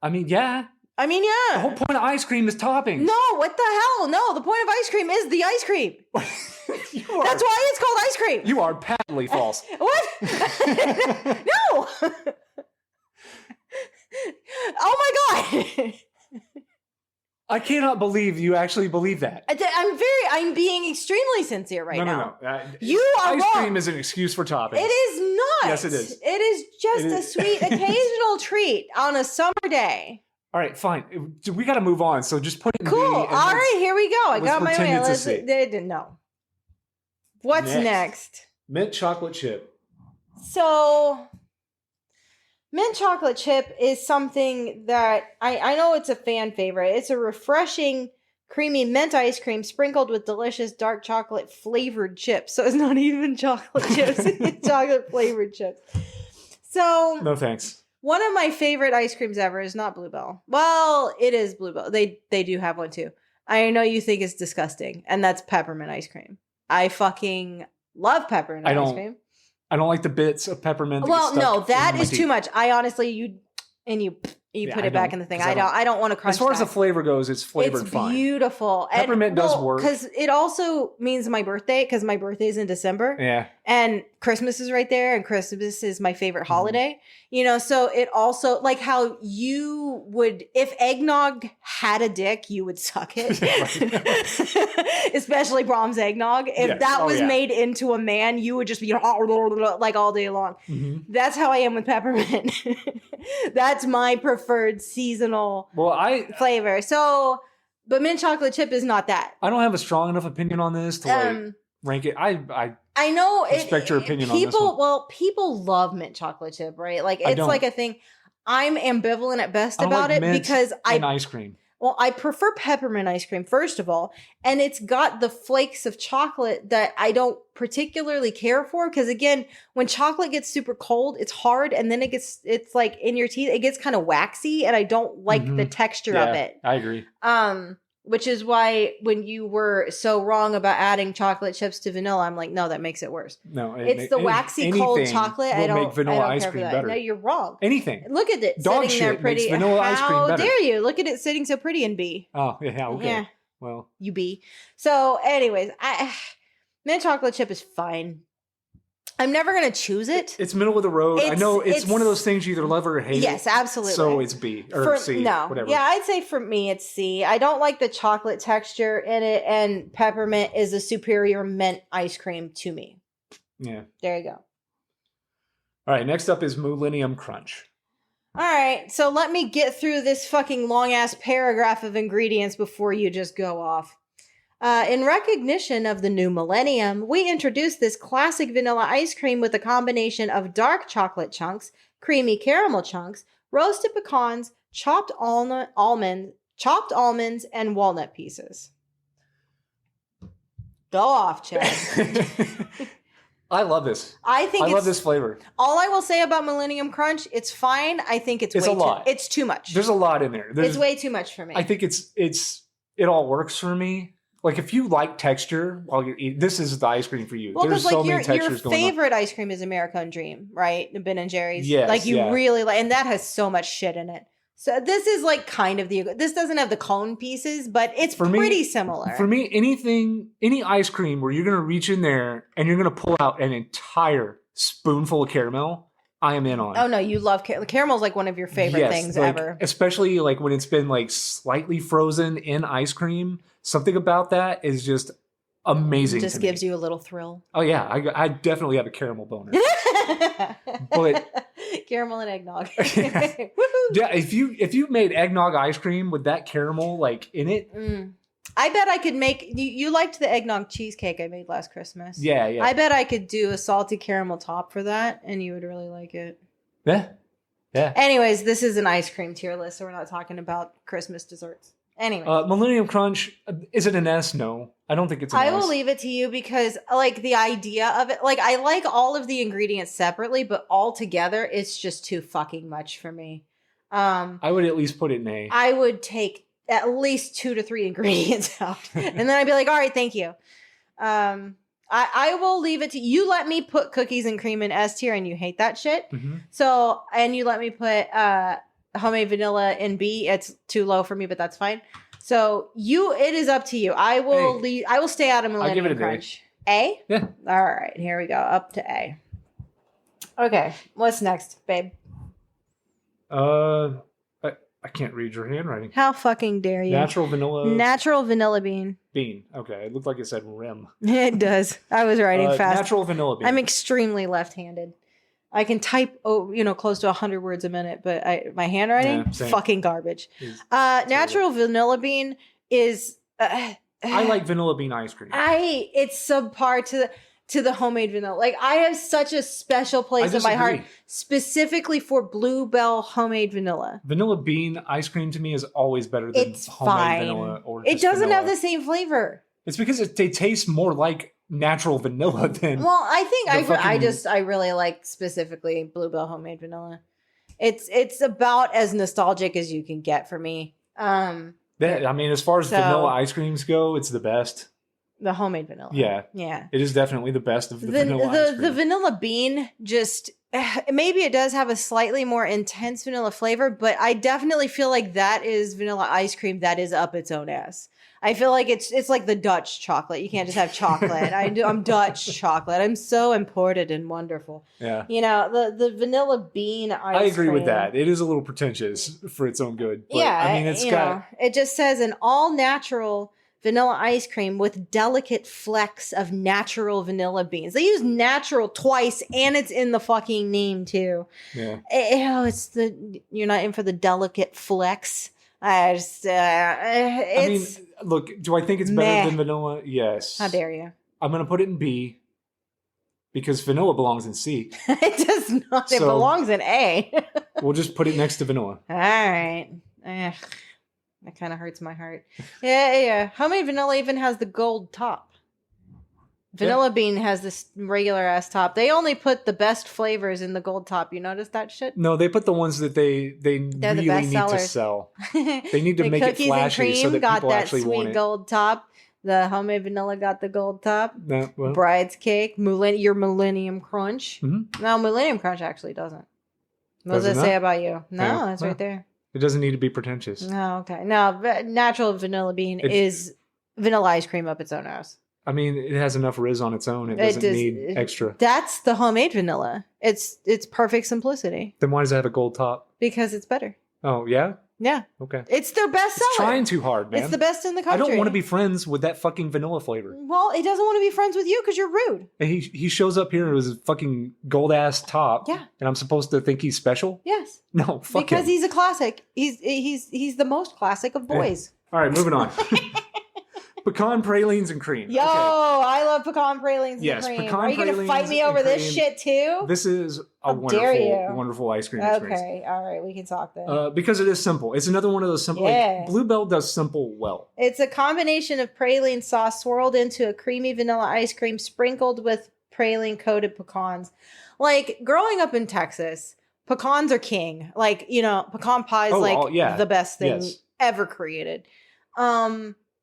Speaker 1: I mean, yeah.
Speaker 2: The
Speaker 1: whole point of ice cream is toppings.
Speaker 2: No, what the hell? No, the point of ice cream is the ice cream. That's why it's called ice cream.
Speaker 1: You are patently false.
Speaker 2: What? No. Oh my God.
Speaker 1: I cannot believe you actually believe that.
Speaker 2: I'm being extremely sincere right now.
Speaker 1: No.
Speaker 2: You are
Speaker 1: Ice
Speaker 2: wrong.
Speaker 1: cream is an excuse for toppings.
Speaker 2: It is not.
Speaker 1: Yes, it is.
Speaker 2: It is just a sweet occasional treat on a summer day.
Speaker 1: All right, fine. We got to move on. So just put it in
Speaker 2: cool.
Speaker 1: B.
Speaker 2: All right, here we go. I got my way.
Speaker 1: No.
Speaker 2: What's next?
Speaker 1: Mint chocolate chip.
Speaker 2: So... mint chocolate chip is something that I know it's a fan favorite. It's a refreshing, creamy mint ice cream sprinkled with delicious dark chocolate flavored chips. So it's not even chocolate chips, it's chocolate flavored chips. So
Speaker 1: no thanks.
Speaker 2: One of my favorite ice creams ever is not Bluebell. Well, it is Bluebell. They do have one too. I know you think it's disgusting, and that's peppermint ice cream. I fucking love peppermint ice cream.
Speaker 1: I don't like the bits of peppermint.
Speaker 2: Well, no, that is too much. I honestly, you put it back in the thing. I don't want to crunch.
Speaker 1: As far as the flavor goes, it's flavored fine.
Speaker 2: It's beautiful.
Speaker 1: Peppermint does work
Speaker 2: because it also means my birthday. Because my birthday is in December.
Speaker 1: Yeah,
Speaker 2: and Christmas is right there, and Christmas is my favorite holiday. You know, so it also like how you would if eggnog had a dick, you would suck it. Especially Brahms eggnog. If that was made into a man, you would just be like all day long. That's how I am with peppermint. That's my preferred seasonal flavor. So, but mint chocolate chip is not that.
Speaker 1: I don't have a strong enough opinion on this to rank it.
Speaker 2: I know
Speaker 1: respect your opinion on this one.
Speaker 2: Well, people love mint chocolate chip, right? Like it's like a thing. I'm ambivalent at best about it because
Speaker 1: ice cream.
Speaker 2: Well, I prefer peppermint ice cream, first of all. And it's got the flakes of chocolate that I don't particularly care for. Because again, when chocolate gets super cold, it's hard. And then it's like in your teeth, it gets kind of waxy. And I don't like the texture of it.
Speaker 1: I agree.
Speaker 2: Which is why when you were so wrong about adding chocolate chips to vanilla, I'm like, no, that makes it worse.
Speaker 1: No,
Speaker 2: it's the waxy cold chocolate. I don't
Speaker 1: make vanilla ice cream better.
Speaker 2: No, you're wrong.
Speaker 1: Anything.
Speaker 2: Look at it
Speaker 1: Dog
Speaker 2: sitting
Speaker 1: shit
Speaker 2: there pretty.
Speaker 1: makes vanilla ice cream better.
Speaker 2: How dare you? Look at it sitting so pretty in B.
Speaker 1: Oh yeah, okay.
Speaker 2: Yeah.
Speaker 1: Well,
Speaker 2: you B. So, anyways, mint chocolate chip is fine. I'm never going to choose it.
Speaker 1: It's middle of the road. I know it's one of those things you either love or hate.
Speaker 2: Yes, absolutely.
Speaker 1: So it's B or C, whatever.
Speaker 2: Yeah, I'd say for me it's C. I don't like the chocolate texture in it, and peppermint is a superior mint ice cream to me.
Speaker 1: Yeah.
Speaker 2: There you go.
Speaker 1: All right, next up is Millennium Crunch.
Speaker 2: All right, so let me get through this fucking long-ass paragraph of ingredients before you just go off. In recognition of the new millennium, we introduced this classic vanilla ice cream with a combination of dark chocolate chunks, creamy caramel chunks, roasted pecans, chopped almonds, and walnut pieces. Go off, Chad.
Speaker 1: I love this.
Speaker 2: I love
Speaker 1: this flavor.
Speaker 2: All I will say about Millennium Crunch, it's fine. I think it's way
Speaker 1: a lot.
Speaker 2: It's too much.
Speaker 1: There's a lot in there.
Speaker 2: It's way too much for me.
Speaker 1: I think it all works for me. Like if you like texture while you're eating, this is the ice cream for you.
Speaker 2: Well, because like your favorite ice cream is American Dream, right? The Ben and Jerry's.
Speaker 1: Yes,
Speaker 2: like you really like, and that has so much shit in it. So this is like kind of this doesn't have the cone pieces, but it's pretty similar.
Speaker 1: For me, any ice cream where you're gonna reach in there and you're gonna pull out an entire spoonful of caramel, I am in on.
Speaker 2: Oh no, you love caramel's like one of your favorite things ever.
Speaker 1: Especially like when it's been like slightly frozen in ice cream. Something about that is just amazing.
Speaker 2: Just gives you a little thrill.
Speaker 1: Oh yeah, I definitely have a caramel boner. But
Speaker 2: caramel and eggnog.
Speaker 1: Yeah, if you made eggnog ice cream with that caramel like in it,
Speaker 2: I bet I could make. You liked the eggnog cheesecake I made last Christmas.
Speaker 1: Yeah.
Speaker 2: I bet I could do a salty caramel top for that, and you would really like it.
Speaker 1: Yeah.
Speaker 2: Anyways, this is an ice cream tier list, so we're not talking about Christmas desserts. Anyway,
Speaker 1: Millennium Crunch, is it an S? No, I don't think it's an S.
Speaker 2: I will leave it to you because like the idea of it, like I like all of the ingredients separately, but all together, it's just too fucking much for me.
Speaker 1: I would at least put it in A.
Speaker 2: I would take at least 2 to 3 ingredients out, and then I'd be like, all right, thank you. I will leave it to you. Let me put cookies and cream in S tier, and you hate that shit.
Speaker 1: Mm-hmm.
Speaker 2: So, and you let me put homemade vanilla in B. It's too low for me, but that's fine. So it is up to you. I will leave. I will stay out of Millennium Crunch. A?
Speaker 1: Yeah.
Speaker 2: All right. Here we go. Up to A. Okay. What's next, babe?
Speaker 1: I can't read your handwriting.
Speaker 2: How fucking dare you?
Speaker 1: Natural vanilla
Speaker 2: bean.
Speaker 1: Bean. Okay. It looked like it said rim.
Speaker 2: It does. I was writing fast.
Speaker 1: Natural vanilla bean.
Speaker 2: I'm extremely left-handed. I can type, close to 100 words a minute, but my handwriting, fucking garbage. Natural vanilla bean is.
Speaker 1: I like vanilla bean ice cream.
Speaker 2: It's subpar to the homemade vanilla. Like I have such a special place in my heart, specifically for Bluebell homemade vanilla.
Speaker 1: Vanilla bean ice cream to me is always better than homemade vanilla. Or
Speaker 2: it doesn't have the same flavor.
Speaker 1: It's because they taste more like natural vanilla than.
Speaker 2: Well, I think I really like specifically Bluebell homemade vanilla. It's about as nostalgic as you can get for me.
Speaker 1: As far as vanilla ice creams go, it's the best.
Speaker 2: The homemade vanilla.
Speaker 1: Yeah.
Speaker 2: Yeah.
Speaker 1: It is definitely the best of the vanilla ice cream.
Speaker 2: The vanilla bean just, maybe it does have a slightly more intense vanilla flavor, but I definitely feel like that is vanilla ice cream that is up its own ass. I feel like it's like the Dutch chocolate. You can't just have chocolate. I'm Dutch chocolate. I'm so imported and wonderful.
Speaker 1: Yeah.
Speaker 2: You know, the vanilla bean ice cream.
Speaker 1: I agree with that. It is a little pretentious for its own good. But,
Speaker 2: yeah.
Speaker 1: I mean,
Speaker 2: it just says an all natural vanilla ice cream with delicate flecks of natural vanilla beans. They use natural twice, and it's in the fucking name too.
Speaker 1: Yeah.
Speaker 2: You're not in for the delicate flecks. I mean,
Speaker 1: look, do I think it's better than vanilla? Yes.
Speaker 2: How dare you?
Speaker 1: I'm going to put it in B because vanilla belongs in C.
Speaker 2: It does not. It belongs in A.
Speaker 1: We'll just put it next to vanilla.
Speaker 2: All right. That kind of hurts my heart. Yeah. Homemade vanilla even has the gold top. Vanilla bean has this regular ass top. They only put the best flavors in the gold top. You notice that shit?
Speaker 1: No, they put the ones that they really need to sell. They need to make it flashy so that people actually want it.
Speaker 2: Sweet gold top. The homemade vanilla got the gold top.
Speaker 1: No, well.
Speaker 2: Bride's cake. Your Millennium Crunch.
Speaker 1: Mm-hmm.
Speaker 2: No, Millennium Crunch actually doesn't. What does it say about you? No, it's right there.
Speaker 1: It doesn't need to be pretentious.
Speaker 2: No, okay. No, natural vanilla bean is vanilla ice cream up its own ass.
Speaker 1: I mean, it has enough Riz on its own. It doesn't need extra.
Speaker 2: That's the homemade vanilla. It's perfect simplicity.
Speaker 1: Then why does it have a gold top?
Speaker 2: Because it's better.
Speaker 1: Oh, yeah?
Speaker 2: Yeah.
Speaker 1: Okay.
Speaker 2: It's their best seller.
Speaker 1: It's trying too hard, man.
Speaker 2: It's the best in the country.
Speaker 1: I don't want to be friends with that fucking vanilla flavor.
Speaker 2: Well, he doesn't want to be friends with you because you're rude.
Speaker 1: And he shows up here with his fucking gold-ass top.
Speaker 2: Yeah.
Speaker 1: And I'm supposed to think he's special?
Speaker 2: Yes.
Speaker 1: No, fuck
Speaker 2: because
Speaker 1: him.
Speaker 2: He's a classic. He's the most classic of boys.
Speaker 1: Yeah. All right, moving on. Pecan pralines and cream.
Speaker 2: Yo, okay. I love pecan pralines and cream.
Speaker 1: Yes, pecan
Speaker 2: Are you going to fight me over this shit too?
Speaker 1: This is a wonderful ice cream experience.
Speaker 2: Okay, all right, we can talk then.
Speaker 1: Because it is simple. It's another one of those simple.
Speaker 2: Yeah.
Speaker 1: Like, Bluebell does simple well.
Speaker 2: It's a combination of praline sauce swirled into a creamy vanilla ice cream sprinkled with praline coated pecans. Like growing up in Texas, pecans are king. Like, you know, pecan pie is the best thing ever created.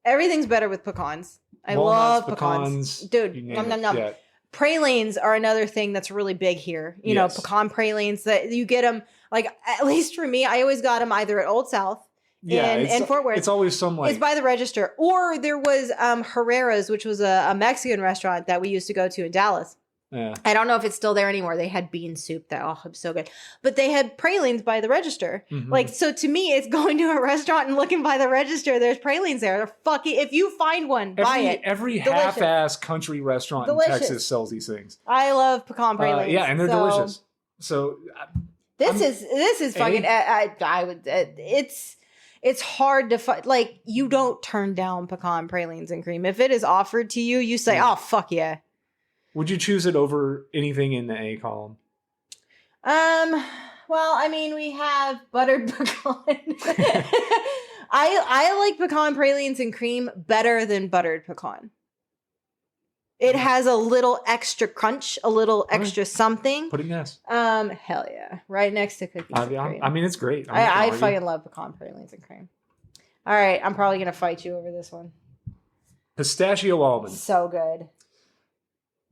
Speaker 2: Everything's better with pecans. I love pecans. Dude, nom nom nom. Yeah. Pralines are another thing that's really big here. You know, pecan pralines that you get them, like, at least for me, I always got them either at Old South in Fort Worth.
Speaker 1: It's always some like...
Speaker 2: It's by the register. Or there was Herrera's, which was a Mexican restaurant that we used to go to in Dallas.
Speaker 1: Yeah.
Speaker 2: I don't know if it's still there anymore. They had bean soup that it was so good. But they had pralines by the register. Mm-hmm. Like, so to me, it's going to a restaurant and looking by the register. There's pralines there. They're fucking, if you find one, buy it.
Speaker 1: Every half-ass country restaurant in Texas sells these things.
Speaker 2: I love pecan pralines.
Speaker 1: Yeah, and they're delicious. So
Speaker 2: this is fucking. I would. It's hard to find. Like, you don't turn down pecan pralines and cream. If it is offered to you, you say, "Oh fuck yeah."
Speaker 1: Would you choose it over anything in the A column?
Speaker 2: Well, I mean, we have buttered pecan. I like pecan pralines and cream better than buttered pecan. It has a little extra crunch, a little extra something.
Speaker 1: Put it next.
Speaker 2: Hell yeah. Right next to cookies and cream.
Speaker 1: I mean, it's great.
Speaker 2: I fucking love pecan pralines and cream. All right, I'm probably going to fight you over this one.
Speaker 1: Pistachio almond.
Speaker 2: So good.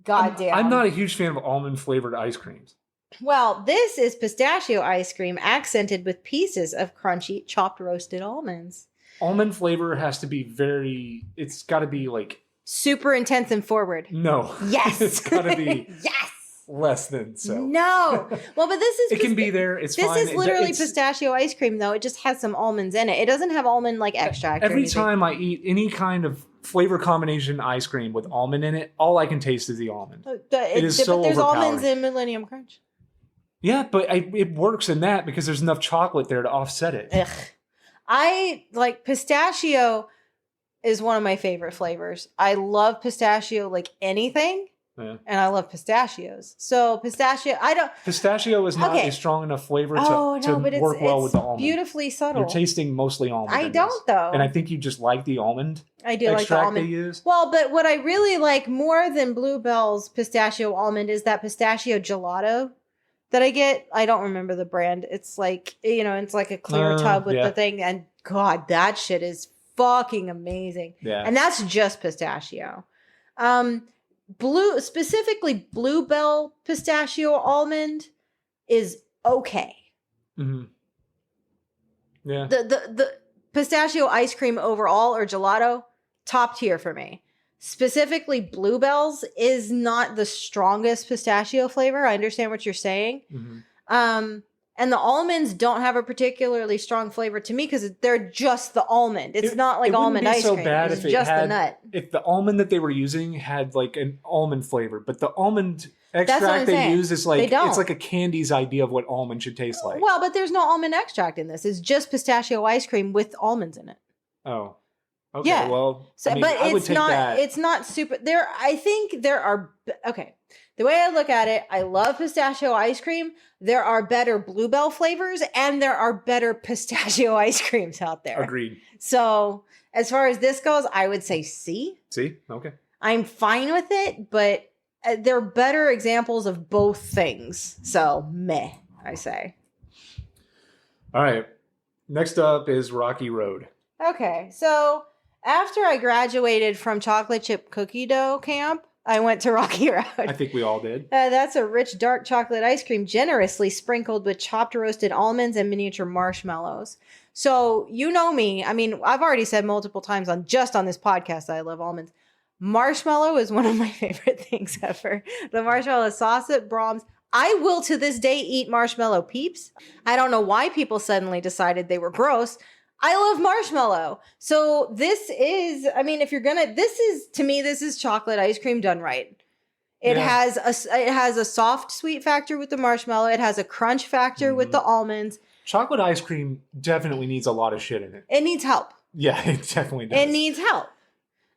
Speaker 2: God damn.
Speaker 1: I'm not a huge fan of almond flavored ice creams.
Speaker 2: Well, this is pistachio ice cream accented with pieces of crunchy chopped roasted almonds.
Speaker 1: Almond flavor has to be it's got to be like...
Speaker 2: super intense and forward.
Speaker 1: No.
Speaker 2: Yes.
Speaker 1: It's got to be
Speaker 2: yes.
Speaker 1: less than so.
Speaker 2: No. Well, but this is...
Speaker 1: it can be there. It's fine.
Speaker 2: This is literally pistachio ice cream, though. It just has some almonds in it. It doesn't have almond like extract.
Speaker 1: Every time I eat any kind of flavor combination ice cream with almond in it, all I can taste is the almond. It is so overpowering. But there's almonds in Millennium Crunch. Yeah, but it works in that because there's enough chocolate there to offset it.
Speaker 2: Ugh. I like pistachio is one of my favorite flavors. I love pistachio like anything. Yeah. And I love pistachios. So pistachio
Speaker 1: is not a strong enough flavor to work well with the almond.
Speaker 2: Beautifully subtle.
Speaker 1: You're tasting mostly almond.
Speaker 2: I don't though.
Speaker 1: And I think you just like the almond.
Speaker 2: I do like the almond.
Speaker 1: They use.
Speaker 2: Well, but what I really like more than Bluebell's pistachio almond is that pistachio gelato that I get. I don't remember the brand. It's like, it's like a clear tub with the thing. And God, that shit is fucking amazing.
Speaker 1: Yeah.
Speaker 2: And that's just pistachio. Specifically Bluebell pistachio almond is okay.
Speaker 1: Mm-hmm. Yeah.
Speaker 2: The pistachio ice cream overall or gelato, top tier for me. Specifically Bluebells is not the strongest pistachio flavor. I understand what you're saying.
Speaker 1: Mm-hmm.
Speaker 2: And the almonds don't have a particularly strong flavor to me because they're just the almond. It's not like almond ice cream.
Speaker 1: Bad
Speaker 2: it's
Speaker 1: if
Speaker 2: just
Speaker 1: had,
Speaker 2: the nut.
Speaker 1: If the almond that they were using had like an almond flavor, but the almond extract they use is like it's like a candy's idea of what almond should taste like.
Speaker 2: Well, but there's no almond extract in this. It's just pistachio ice cream with almonds in it.
Speaker 1: Oh. Okay.
Speaker 2: Yeah.
Speaker 1: Well,
Speaker 2: so,
Speaker 1: I mean,
Speaker 2: but
Speaker 1: I would
Speaker 2: it's
Speaker 1: take
Speaker 2: not.
Speaker 1: that.
Speaker 2: It's not super. I think there are. Okay. The way I look at it, I love pistachio ice cream. There are better Bluebell flavors and there are better pistachio ice creams out there.
Speaker 1: Agreed.
Speaker 2: So as far as this goes, I would say C.
Speaker 1: C? Okay.
Speaker 2: I'm fine with it, but they're better examples of both things. So meh, I say.
Speaker 1: All right. Next up is Rocky Road.
Speaker 2: Okay. So after I graduated from chocolate chip cookie dough camp, I went to Rocky Road.
Speaker 1: I think we all did.
Speaker 2: That's a rich dark chocolate ice cream generously sprinkled with chopped roasted almonds and miniature marshmallows. So you know me. I mean, I've already said multiple times on this podcast that I love almonds. Marshmallow is one of my favorite things ever. The marshmallow sauce at Brahms. I will to this day eat marshmallow peeps. I don't know why people suddenly decided they were gross. I love marshmallow. So this is, I mean, if you're gonna, this is chocolate ice cream done right. It has a soft sweet factor with the marshmallow. It has a crunch factor with the almonds.
Speaker 1: Chocolate ice cream definitely needs a lot of shit in it.
Speaker 2: It needs help.
Speaker 1: Yeah, it definitely does.
Speaker 2: It needs help.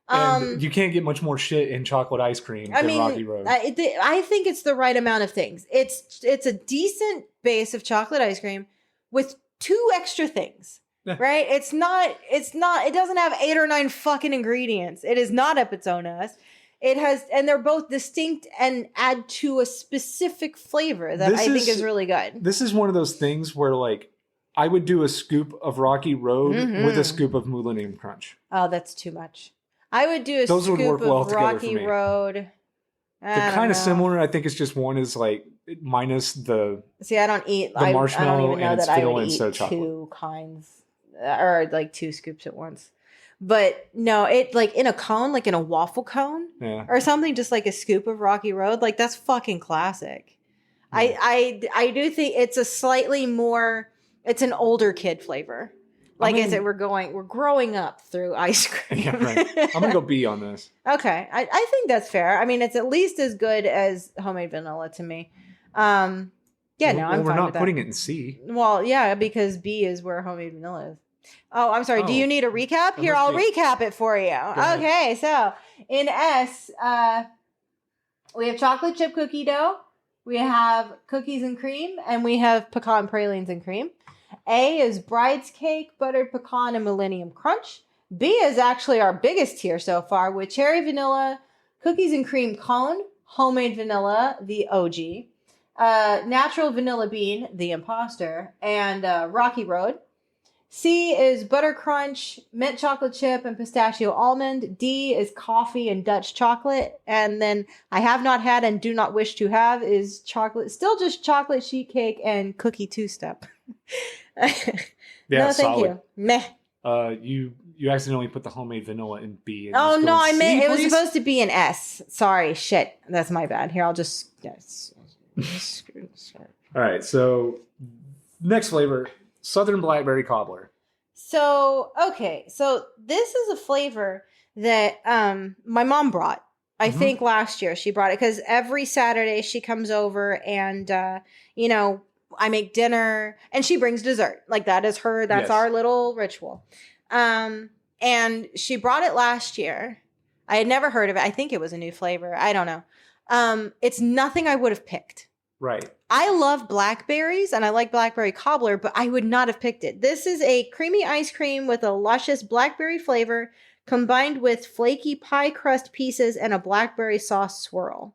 Speaker 1: And you can't get much more shit in chocolate ice cream than Rocky Road.
Speaker 2: I think it's the right amount of things. It's a decent base of chocolate ice cream with 2 extra things. Right? It doesn't have 8 or 9 fucking ingredients. It is not up its own ass. It has, and they're both distinct and add to a specific flavor that I think is really good.
Speaker 1: This is one of those things where like I would do a scoop of Rocky Road with a scoop of Millennium Crunch.
Speaker 2: Oh, that's too much. I would do a scoop of Rocky Road.
Speaker 1: They're kind of similar. I think it's just one is like minus the.
Speaker 2: See, I don't eat
Speaker 1: the marshmallow.
Speaker 2: I don't even know
Speaker 1: and
Speaker 2: that I would eat 2 kinds. Or like 2 scoops at once. But no, it like in a cone, like in a waffle cone or something, just like a scoop of Rocky Road, like that's fucking classic. Yeah. I do think it's a slightly more, it's an older kid flavor. Like I said, we're growing up through ice cream.
Speaker 1: Yeah, right. I'm gonna go B on this.
Speaker 2: Okay. I think that's fair. I mean, it's at least as good as homemade vanilla to me. I'm fine with that.
Speaker 1: We're not putting it in C.
Speaker 2: Well, yeah, because B is where homemade vanilla is. Oh, I'm sorry. Do you need a recap? Here, I'll recap it for you. Okay, so in S, we have chocolate chip cookie dough, we have cookies and cream, and we have pecan pralines and cream. A is bride's cake, buttered pecan, and Millennium Crunch. B is actually our biggest tier so far with cherry vanilla, cookies and cream cone, homemade vanilla, the OG, natural vanilla bean, the imposter, and Rocky Road. C is butter crunch, mint chocolate chip, and pistachio almond. D is coffee and Dutch chocolate. And then I have not had and do not wish to have is chocolate, still just chocolate sheet cake and cookie 2-step.
Speaker 1: Yeah,
Speaker 2: no, thank
Speaker 1: solid.
Speaker 2: you. Meh.
Speaker 1: You accidentally put the homemade vanilla in B.
Speaker 2: Oh no, I meant it was supposed to be an S. Sorry, shit. That's my bad. Here, I'll just
Speaker 1: All right, so next flavor. Southern Blackberry Cobbler.
Speaker 2: So, okay. So this is a flavor that my mom brought. I think last year she brought it because every Saturday she comes over and, I make dinner and she brings dessert. Like that's our little ritual. And she brought it last year. I had never heard of it. I think it was a new flavor. I don't know. It's nothing I would have picked.
Speaker 1: Right.
Speaker 2: I love blackberries and I like blackberry cobbler, but I would not have picked it. This is a creamy ice cream with a luscious blackberry flavor combined with flaky pie crust pieces and a blackberry sauce swirl.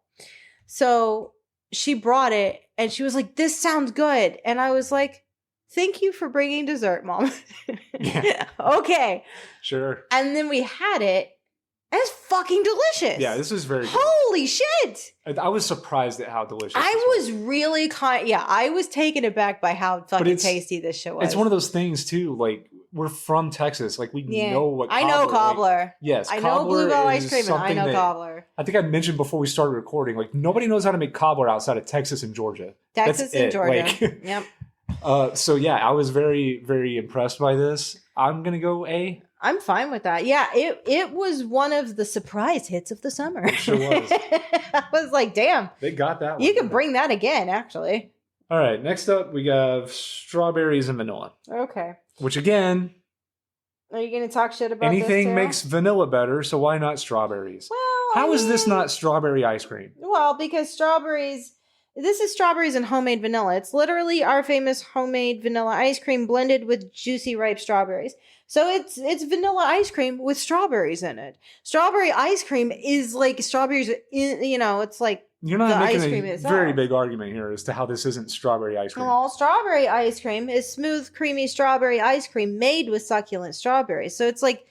Speaker 2: So she brought it and she was like, this sounds good. And I was like, thank you for bringing dessert, Mom.
Speaker 1: Yeah.
Speaker 2: Okay.
Speaker 1: Sure.
Speaker 2: And then we had it And it's fucking delicious.
Speaker 1: Yeah, this is very good.
Speaker 2: Holy shit.
Speaker 1: I was surprised at how delicious
Speaker 2: I was really I was taken aback by how fucking tasty this shit was.
Speaker 1: It's one of those things too, like we're from Texas. Like we know what cobbler.
Speaker 2: I know cobbler.
Speaker 1: Like, yes,
Speaker 2: I know Bluebell ice cream and I know cobbler.
Speaker 1: I think I mentioned before we started recording, like nobody knows how to make cobbler outside of Texas and Georgia.
Speaker 2: Texas and Georgia.
Speaker 1: Like,
Speaker 2: yep.
Speaker 1: So yeah, I was very, very impressed by this. I'm gonna go A.
Speaker 2: I'm fine with that. Yeah, it was one of the surprise hits of the summer.
Speaker 1: It sure was.
Speaker 2: I was like, damn.
Speaker 1: They got that one.
Speaker 2: You can bring that again, actually.
Speaker 1: All right, next up we have strawberries and vanilla.
Speaker 2: Okay.
Speaker 1: Which again...
Speaker 2: Are you going to talk shit about
Speaker 1: anything makes vanilla better, so why not strawberries?
Speaker 2: Well,
Speaker 1: How is this not strawberry ice cream?
Speaker 2: Well, because strawberries... This is strawberries and homemade vanilla. It's literally our famous homemade vanilla ice cream blended with juicy ripe strawberries. So it's vanilla ice cream with strawberries in it. Strawberry ice cream is like strawberries in, it's like
Speaker 1: you're not making a very big argument here as to how this isn't strawberry ice cream.
Speaker 2: Well, strawberry ice cream is smooth, creamy strawberry ice cream made with succulent strawberries. So it's like,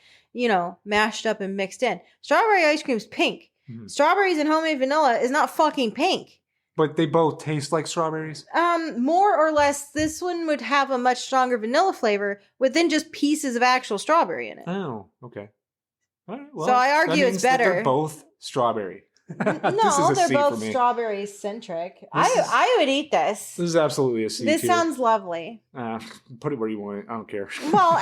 Speaker 2: mashed up and mixed in. Strawberry ice cream's pink. Mm-hmm. Strawberries and homemade vanilla is not fucking pink.
Speaker 1: But they both taste like strawberries?
Speaker 2: More or less, this one would have a much stronger vanilla flavor within just pieces of actual strawberry in it.
Speaker 1: Oh, okay. All right, well,
Speaker 2: so I argue it's better.
Speaker 1: They're both strawberry.
Speaker 2: No, they're both strawberry centric. I would eat this.
Speaker 1: This is absolutely a C tier.
Speaker 2: This sounds lovely.
Speaker 1: Put it where you want it. I don't care.
Speaker 2: Well,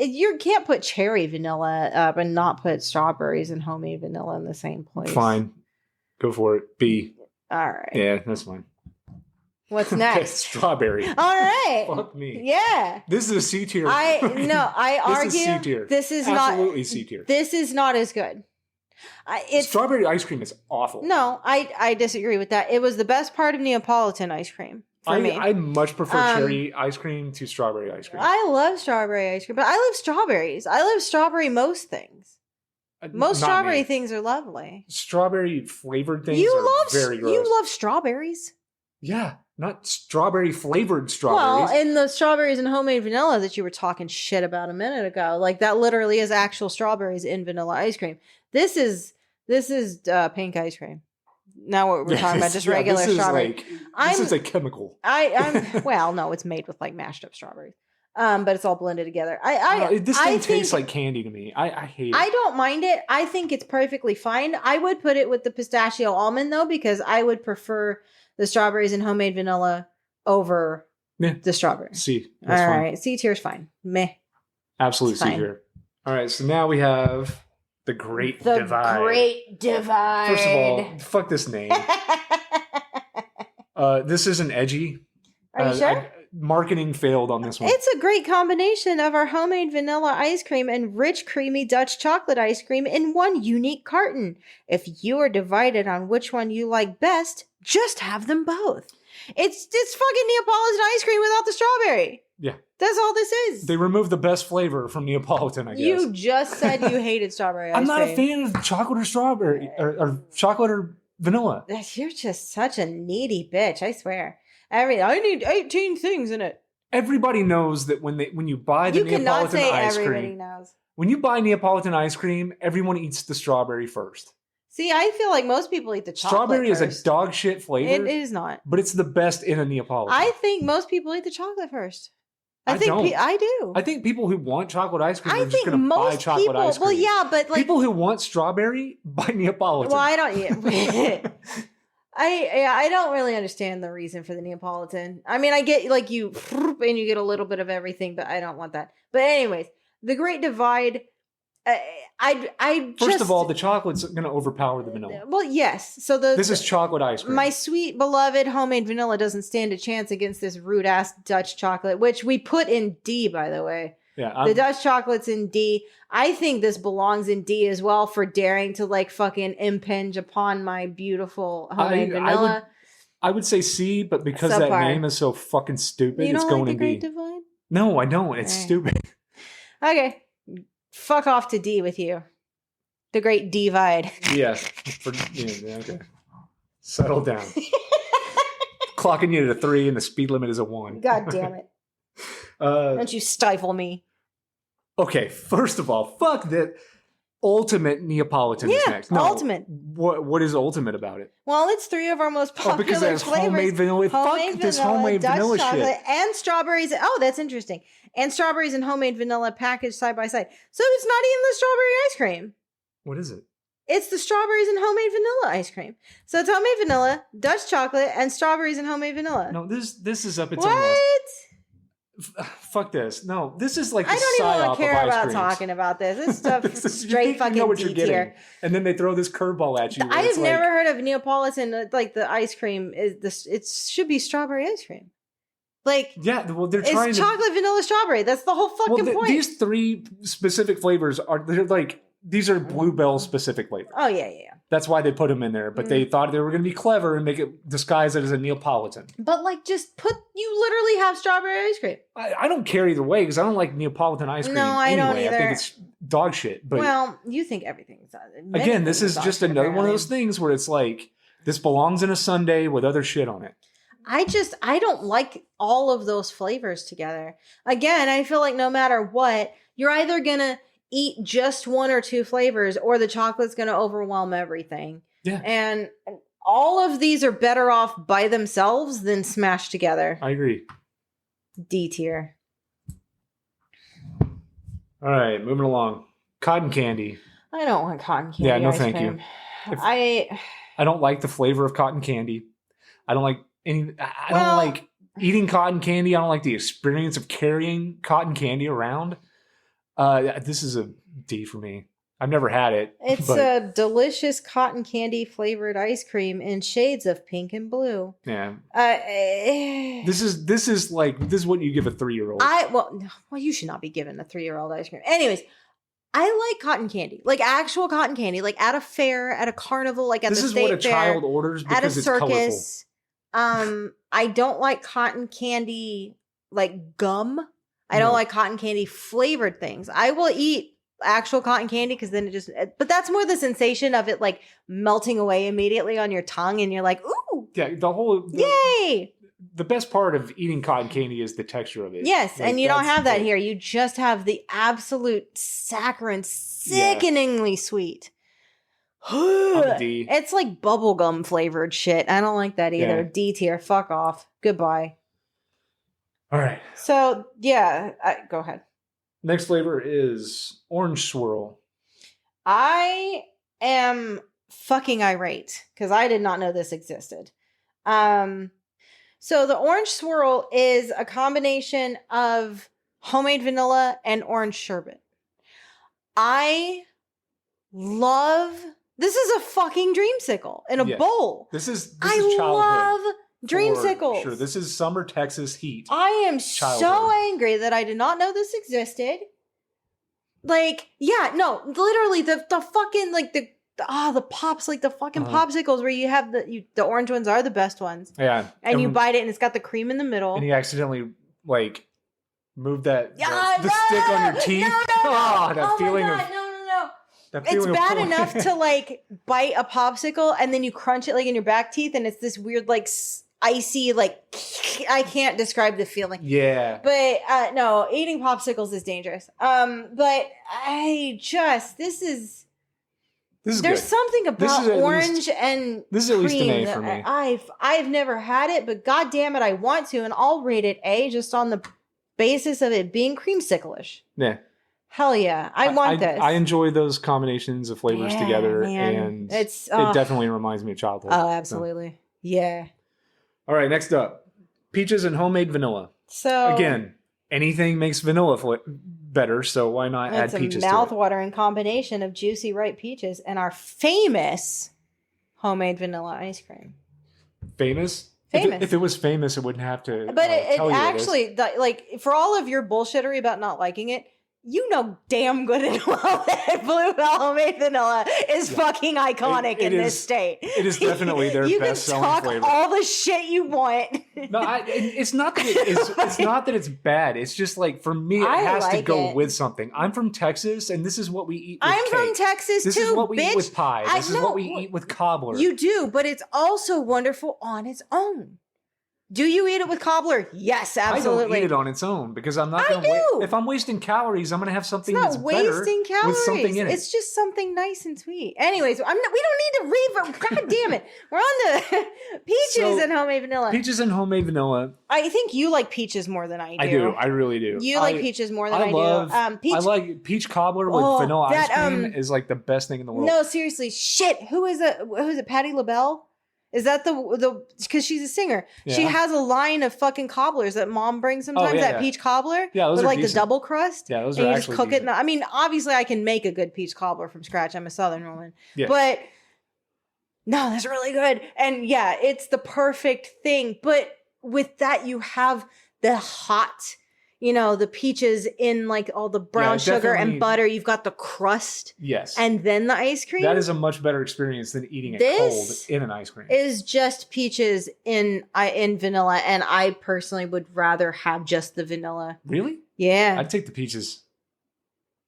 Speaker 2: you can't put cherry vanilla up and not put strawberries and homemade vanilla in the same place.
Speaker 1: Fine, go for it. B.
Speaker 2: All right.
Speaker 1: Yeah, that's fine.
Speaker 2: What's next?
Speaker 1: Strawberry.
Speaker 2: All right.
Speaker 1: Fuck me.
Speaker 2: Yeah.
Speaker 1: This is a C tier.
Speaker 2: I argue.
Speaker 1: This is C tier.
Speaker 2: This is
Speaker 1: absolutely C tier.
Speaker 2: This is not as good.
Speaker 1: Strawberry ice cream is awful.
Speaker 2: No, I disagree with that. It was the best part of Neapolitan ice cream for me.
Speaker 1: I much prefer cherry ice cream to strawberry ice cream.
Speaker 2: I love strawberry ice cream, but I love strawberries. I love strawberry most things. Most strawberry things are lovely.
Speaker 1: Strawberry flavored things are very gross.
Speaker 2: You love strawberries.
Speaker 1: Yeah, not strawberry flavored strawberries.
Speaker 2: Well, and the strawberries and homemade vanilla that you were talking shit about a minute ago, like that literally is actual strawberries in vanilla ice cream. This is pink ice cream. Now what we're talking about, just regular strawberry.
Speaker 1: This is a chemical.
Speaker 2: Well, no, it's made with like mashed up strawberries. But it's all blended together.
Speaker 1: This thing tastes like candy to me. I hate it.
Speaker 2: I don't mind it. I think it's perfectly fine. I would put it with the pistachio almond though, because I would prefer the strawberries and homemade vanilla over the strawberry.
Speaker 1: C.
Speaker 2: All right. C tier's fine. Meh.
Speaker 1: Absolute C tier. All right. So now we have the Great Divide.
Speaker 2: The Great Divide.
Speaker 1: First of all, fuck this name. This isn't edgy.
Speaker 2: Are you sure?
Speaker 1: Marketing failed on this one.
Speaker 2: It's a great combination of our homemade vanilla ice cream and rich, creamy Dutch chocolate ice cream in one unique carton. If you are divided on which one you like best, just have them both. It's fucking Neapolitan ice cream without the strawberry.
Speaker 1: Yeah.
Speaker 2: That's all this is.
Speaker 1: They removed the best flavor from Neapolitan, I guess.
Speaker 2: You just said you hated strawberry ice cream.
Speaker 1: I'm not a fan of chocolate or strawberry, or chocolate or vanilla.
Speaker 2: You're just such a needy bitch, I swear. I need 18 things in it.
Speaker 1: Everybody knows that when you buy the Neapolitan ice cream,
Speaker 2: everybody knows.
Speaker 1: When you buy Neapolitan ice cream, everyone eats the strawberry first.
Speaker 2: See, I feel like most people eat the chocolate
Speaker 1: Strawberry
Speaker 2: first.
Speaker 1: is a dog shit flavor.
Speaker 2: It is not.
Speaker 1: But it's the best in a Neapolitan.
Speaker 2: I think most people eat the chocolate first. I do.
Speaker 1: I think people who want chocolate ice cream are just going to buy chocolate ice cream.
Speaker 2: Well, yeah, but like
Speaker 1: people who want strawberry buy Neapolitan.
Speaker 2: Well, I don't eat. I don't really understand the reason for the Neapolitan. I mean, I get like you get a little bit of everything, but I don't want that. But anyways, the Great Divide.
Speaker 1: First of all, the chocolate's going to overpower the vanilla.
Speaker 2: Well, yes. So this
Speaker 1: is chocolate ice cream.
Speaker 2: My sweet beloved homemade vanilla doesn't stand a chance against this rude ass Dutch chocolate, which we put in D, by the way.
Speaker 1: Yeah,
Speaker 2: the Dutch chocolate's in D. I think this belongs in D as well for daring to like fucking impinge upon my beautiful homemade vanilla.
Speaker 1: I would say C, but because that name is so fucking stupid, it's going in D.
Speaker 2: Great Divide?
Speaker 1: No, I don't. It's stupid.
Speaker 2: Okay. Fuck off to D with you. The Great Divide.
Speaker 1: Yeah. Okay. Settle down. Clocking you to 3 and the speed limit is a 1.
Speaker 2: God damn it. Don't you stifle me.
Speaker 1: Okay, first of all, fuck that. Ultimate Neapolitan is next. No,
Speaker 2: ultimate.
Speaker 1: What is ultimate about it?
Speaker 2: Well, it's 3 of our most popular
Speaker 1: because there's
Speaker 2: flavors.
Speaker 1: homemade vanilla. Fuck this homemade
Speaker 2: Dutch
Speaker 1: vanilla
Speaker 2: chocolate,
Speaker 1: shit.
Speaker 2: and strawberries. Oh, that's interesting. And strawberries and homemade vanilla packaged side by side. So it's not even the strawberry ice cream.
Speaker 1: What is it?
Speaker 2: It's the strawberries and homemade vanilla ice cream. So it's homemade vanilla, Dutch chocolate, and strawberries and homemade vanilla.
Speaker 1: No, this is up its
Speaker 2: what?
Speaker 1: own ass. Fuck this. No, this is like the
Speaker 2: I don't even care about
Speaker 1: creams.
Speaker 2: talking about this. This stuff straight fucking
Speaker 1: you know what
Speaker 2: D
Speaker 1: you're getting.
Speaker 2: tier.
Speaker 1: And then they throw this curveball at you.
Speaker 2: I have never heard of Neapolitan. Like the ice cream is this. It should be strawberry ice cream. Like
Speaker 1: well, they're trying
Speaker 2: it's
Speaker 1: to
Speaker 2: chocolate vanilla strawberry. That's the whole fucking point.
Speaker 1: These 3 specific flavors they're like these are Bluebell specific flavors.
Speaker 2: Oh yeah.
Speaker 1: That's why they put them in there. But they thought they were going to be clever and make it disguise it as a Neapolitan.
Speaker 2: But like, just you literally have strawberry ice cream.
Speaker 1: I don't care either way because I don't like Neapolitan ice cream.
Speaker 2: No, I don't either.
Speaker 1: I think it's dog shit. But
Speaker 2: well, you think everything's
Speaker 1: again, this is just another one of those things where it's like this belongs in a sundae with other shit on it.
Speaker 2: I don't like all of those flavors together. Again, I feel like no matter what, you're either gonna eat just 1 or 2 flavors or the chocolate's going to overwhelm everything.
Speaker 1: Yeah.
Speaker 2: And all of these are better off by themselves than smashed together.
Speaker 1: I agree.
Speaker 2: D tier.
Speaker 1: All right, moving along. Cotton candy.
Speaker 2: I don't want cotton candy.
Speaker 1: Yeah, no
Speaker 2: ice
Speaker 1: thank
Speaker 2: cream.
Speaker 1: you.
Speaker 2: I
Speaker 1: don't like the flavor of cotton candy. I don't like I don't like eating cotton candy. I don't like the experience of carrying cotton candy around. This is a D for me. I've never had it.
Speaker 2: It's a delicious cotton candy flavored ice cream in shades of pink and blue.
Speaker 1: Yeah. This is what you give a 3-year-old.
Speaker 2: Well, you should not be given a 3-year-old ice cream. Anyways, I like cotton candy, like actual cotton candy, like at a fair, at a carnival, like at the state fair. This is what a child orders because it's circus. Colorful. I don't like cotton candy like gum. I don't like cotton candy flavored things. I will eat actual cotton candy because then but that's more the sensation of it like melting away immediately on your tongue and you're like, ooh.
Speaker 1: Yeah,
Speaker 2: yay.
Speaker 1: The best part of eating cotton candy is the texture of it.
Speaker 2: Yes, and you don't have that here. You just have the absolute saccharine, sickeningly sweet. It's like bubblegum flavored shit. I don't like that either. Yeah. D tier, fuck off. Goodbye.
Speaker 1: All right.
Speaker 2: So, yeah, go ahead.
Speaker 1: Next flavor is orange swirl.
Speaker 2: I am fucking irate because I did not know this existed. So the orange swirl is a combination of homemade vanilla and orange sherbet. This is a fucking dreamsicle in a bowl.
Speaker 1: This is childhood.
Speaker 2: I love dreamsicles.
Speaker 1: Sure, this is summer Texas heat.
Speaker 2: I am so angry that I did not know this existed. Like, yeah, no, literally the fucking like the pops, like the fucking popsicles where you have the orange ones are the best ones.
Speaker 1: Yeah,
Speaker 2: and you bite it and it's got the cream in the middle.
Speaker 1: And you accidentally like move the stick on your teeth. That feeling of
Speaker 2: it's bad enough to like bite a popsicle and then you crunch it like in your back teeth and it's this weird like icy like I can't describe the feeling.
Speaker 1: Yeah.
Speaker 2: But no, eating popsicles is dangerous. But there's
Speaker 1: good.
Speaker 2: Something about orange and
Speaker 1: this is at least an A for me.
Speaker 2: I've never had it, but god damn it, I want to, and I'll rate it A just on the basis of it being creamsicle-ish.
Speaker 1: Yeah.
Speaker 2: Hell yeah. I want this.
Speaker 1: I enjoy those combinations of flavors together, and it definitely reminds me of childhood.
Speaker 2: Oh, absolutely. So. Yeah.
Speaker 1: All right, next up. Peaches and homemade vanilla.
Speaker 2: So
Speaker 1: again, anything makes vanilla better, so why not add peaches to it?
Speaker 2: It's a mouth-watering combination of juicy ripe peaches and our famous homemade vanilla ice cream.
Speaker 1: Famous? If it was famous, it wouldn't have to.
Speaker 2: But it actually, like, for all of your bullshittery about not liking it, you know damn good and well that Bluebell homemade vanilla is fucking iconic in this state.
Speaker 1: It is definitely their best selling flavor.
Speaker 2: You can talk all the shit you want.
Speaker 1: No, it's not that it's not that it's bad. It's just like for me, it has to go with something. I'm from Texas, and this is what we eat. With cake.
Speaker 2: From Texas
Speaker 1: this
Speaker 2: too.
Speaker 1: This is what we eat with pie. This is what we
Speaker 2: eat
Speaker 1: with cobbler.
Speaker 2: You do, but it's also wonderful on its own. Do you eat it with cobbler? Yes, absolutely.
Speaker 1: I don't eat it on its own because I'm not going to. If I'm wasting calories, I'm going to have something that's better with something in it.
Speaker 2: It's just something nice and sweet. Anyways, we don't need to read. God damn it, we're on to peaches and homemade vanilla.
Speaker 1: Peaches and homemade vanilla.
Speaker 2: I think you like peaches more than I do.
Speaker 1: I do. I really do.
Speaker 2: You like peaches more than I do.
Speaker 1: I like peach cobbler with vanilla ice cream is like the best thing in the world.
Speaker 2: No, seriously, shit. Who is it? Patti LaBelle? Is that the because she's a singer? Yeah. She has a line of fucking cobblers that mom brings sometimes. Peach cobbler,
Speaker 1: those
Speaker 2: with
Speaker 1: are
Speaker 2: like
Speaker 1: decent.
Speaker 2: the double crust.
Speaker 1: Yeah, those
Speaker 2: and
Speaker 1: are
Speaker 2: you
Speaker 1: actually
Speaker 2: just cook
Speaker 1: decent.
Speaker 2: it. I mean, obviously, I can make a good peach cobbler from scratch. I'm a Southern woman,
Speaker 1: yeah.
Speaker 2: But no, that's really good. And yeah, it's the perfect thing. But with that, you have the hot. The peaches in like all the brown sugar and butter. You've got the crust.
Speaker 1: Yes.
Speaker 2: And then the ice cream.
Speaker 1: That is a much better experience than eating it cold in an ice cream.
Speaker 2: Is just peaches in vanilla. And I personally would rather have just the vanilla.
Speaker 1: Really?
Speaker 2: Yeah.
Speaker 1: I'd take the peaches.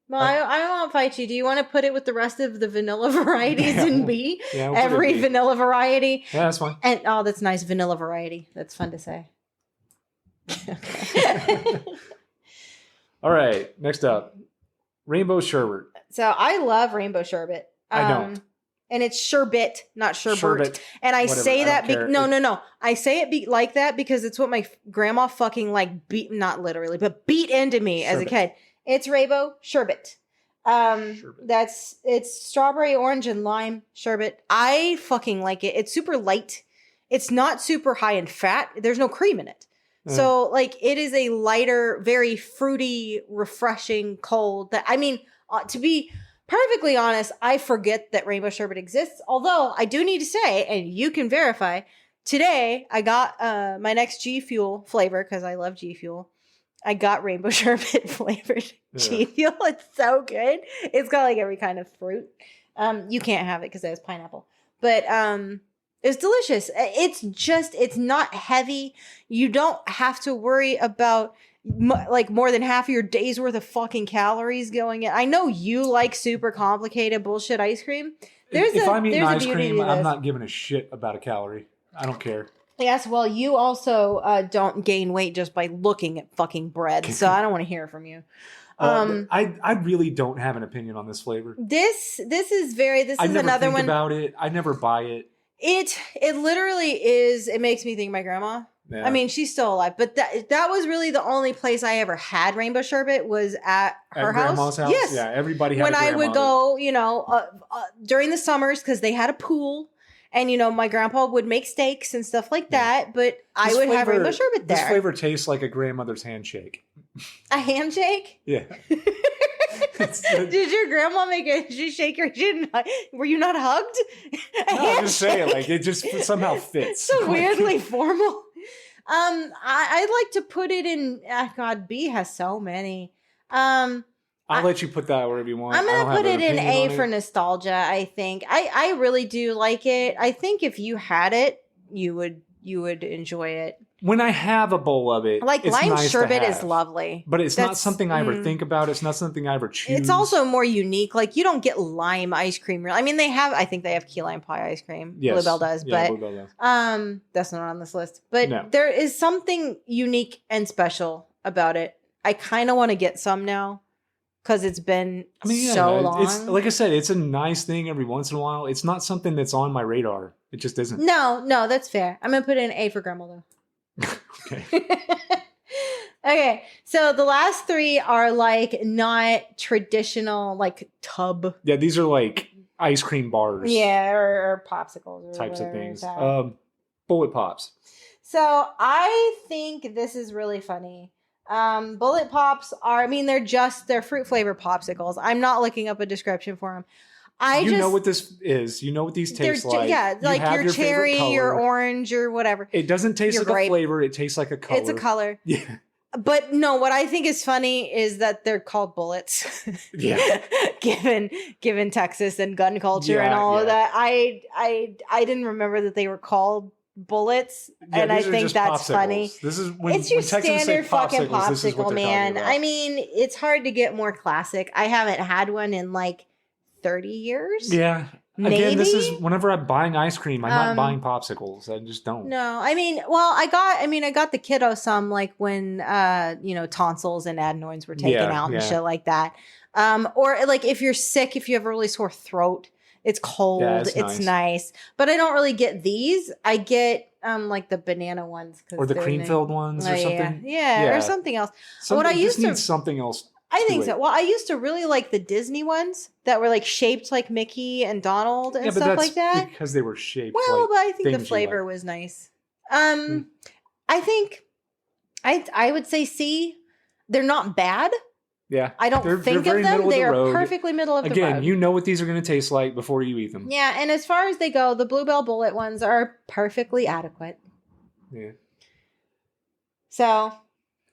Speaker 2: Well, I won't fight you. Do you want to put it with the rest of the vanilla varieties in B?
Speaker 1: Yeah,
Speaker 2: every vanilla variety?
Speaker 1: Yeah, that's fine.
Speaker 2: And that's nice. Vanilla variety. That's fun to say.
Speaker 1: All right, next up, rainbow sherbet.
Speaker 2: So I love rainbow sherbet.
Speaker 1: I don't.
Speaker 2: And it's sherbet, not sherbet.
Speaker 1: Sherbet.
Speaker 2: And I
Speaker 1: Whatever,
Speaker 2: say that
Speaker 1: no.
Speaker 2: I say it like that because it's what my grandma fucking like beat, not literally, but beat into me as a kid. It's rainbow sherbet. It's strawberry, orange, and lime sherbet. I fucking like it. It's super light. It's not super high in fat. There's no cream in it. So, like, it is a lighter, very fruity, refreshing, cold. To be perfectly honest, I forget that rainbow sherbet exists. Although, I do need to say, and you can verify, today I got my next G Fuel flavor, because I love G Fuel. I got rainbow sherbet flavored G Fuel. It's so good. It's got, like, every kind of fruit. You can't have it because it has pineapple. But, it's delicious. It's not heavy. You don't have to worry about like more than half of your day's worth of fucking calories going in. I know you like super complicated bullshit ice cream.
Speaker 1: If I'm eating ice cream, I'm not giving a shit about a calorie. I don't care.
Speaker 2: Yes, well, you also don't gain weight just by looking at fucking bread, so I don't want to hear from you.
Speaker 1: I really don't have an opinion on this flavor.
Speaker 2: This is
Speaker 1: I never
Speaker 2: another
Speaker 1: think
Speaker 2: one
Speaker 1: about it. I never buy it.
Speaker 2: It literally is. It makes me think of my grandma. Yeah. I mean, she's still alive, but that was really the only place I ever had rainbow sherbet was at her
Speaker 1: grandma's house.
Speaker 2: Yes,
Speaker 1: yeah, everybody had.
Speaker 2: When I would go, during the summers because they had a pool, and my grandpa would make steaks and stuff like that. But I would have rainbow sherbet there.
Speaker 1: This flavor tastes like a grandmother's handshake.
Speaker 2: A handshake?
Speaker 1: Yeah.
Speaker 2: Did your grandma make a? Did you shake your chin? Were you not hugged?
Speaker 1: No, I'm just saying, like it just somehow fits.
Speaker 2: So weirdly formal. I'd like to put it in. God, B has so many. I'll
Speaker 1: let you put that wherever you want.
Speaker 2: I'm gonna put it in A for nostalgia. I think I really do like it. I think if you had it, you would enjoy it.
Speaker 1: When I have a bowl of it,
Speaker 2: like
Speaker 1: it's
Speaker 2: lime
Speaker 1: nice
Speaker 2: sherbet is lovely,
Speaker 1: but it's not something I ever think about. It's not something I ever choose.
Speaker 2: It's also more unique. Like you don't get lime ice cream. I mean, I think they have key lime pie ice cream.
Speaker 1: Yes.
Speaker 2: Bluebell does,
Speaker 1: yeah,
Speaker 2: but
Speaker 1: Bluebell does.
Speaker 2: That's not on this list. But there is something unique and special about it. I kind of want to get some now because it's been so long.
Speaker 1: It's like I said, it's a nice thing every once in a while. It's not something that's on my radar. It just isn't.
Speaker 2: No, that's fair. I'm gonna put in A for grandma though.
Speaker 1: Okay.
Speaker 2: Okay, so the last three are like not traditional, like tub.
Speaker 1: Yeah, these are like ice cream bars.
Speaker 2: Yeah, or popsicles or
Speaker 1: types of things.
Speaker 2: Bullet
Speaker 1: Pops.
Speaker 2: So I think this is really funny. Bullet Pops they're fruit flavored popsicles. I'm not looking up a description for them. You
Speaker 1: know what this is. You know what these taste like.
Speaker 2: Yeah, like your cherry, your orange, or whatever.
Speaker 1: It doesn't taste like a flavor. It tastes like a color.
Speaker 2: It's a color.
Speaker 1: Yeah.
Speaker 2: But no, what I think is funny is that they're called bullets.
Speaker 1: Yeah.
Speaker 2: given Texas and gun culture and all of that. I didn't remember that they were called bullets, and I think that's
Speaker 1: popsicles.
Speaker 2: Funny.
Speaker 1: This is when
Speaker 2: it's your
Speaker 1: standard
Speaker 2: fucking popsicle, man. I mean, it's hard to get more classic. I haven't had one in like 30 years.
Speaker 1: Yeah. Again, this is whenever I'm buying ice cream, I'm not buying popsicles. I just don't.
Speaker 2: No, I mean, well, I got the kiddo some like when tonsils and adenoids were taken out and shit like that. Or like if you're sick, if you have a really sore throat, it's cold, it's nice. But I don't really get these. I get like the banana ones
Speaker 1: or the cream filled ones or something.
Speaker 2: Yeah, or something else.
Speaker 1: What I used to need something else.
Speaker 2: I think so. Well, I used to really like the Disney ones that were like shaped like Mickey and Donald and stuff like that.
Speaker 1: Because they were shaped.
Speaker 2: Well, but I think the flavor was nice. I think I would say C. They're not bad.
Speaker 1: Yeah.
Speaker 2: I don't think of them. They are perfectly middle of the road.
Speaker 1: Again, you know what these are going to taste like before you eat them.
Speaker 2: Yeah, and as far as they go, the Bluebell Bullet ones are perfectly adequate.
Speaker 1: Yeah.
Speaker 2: So,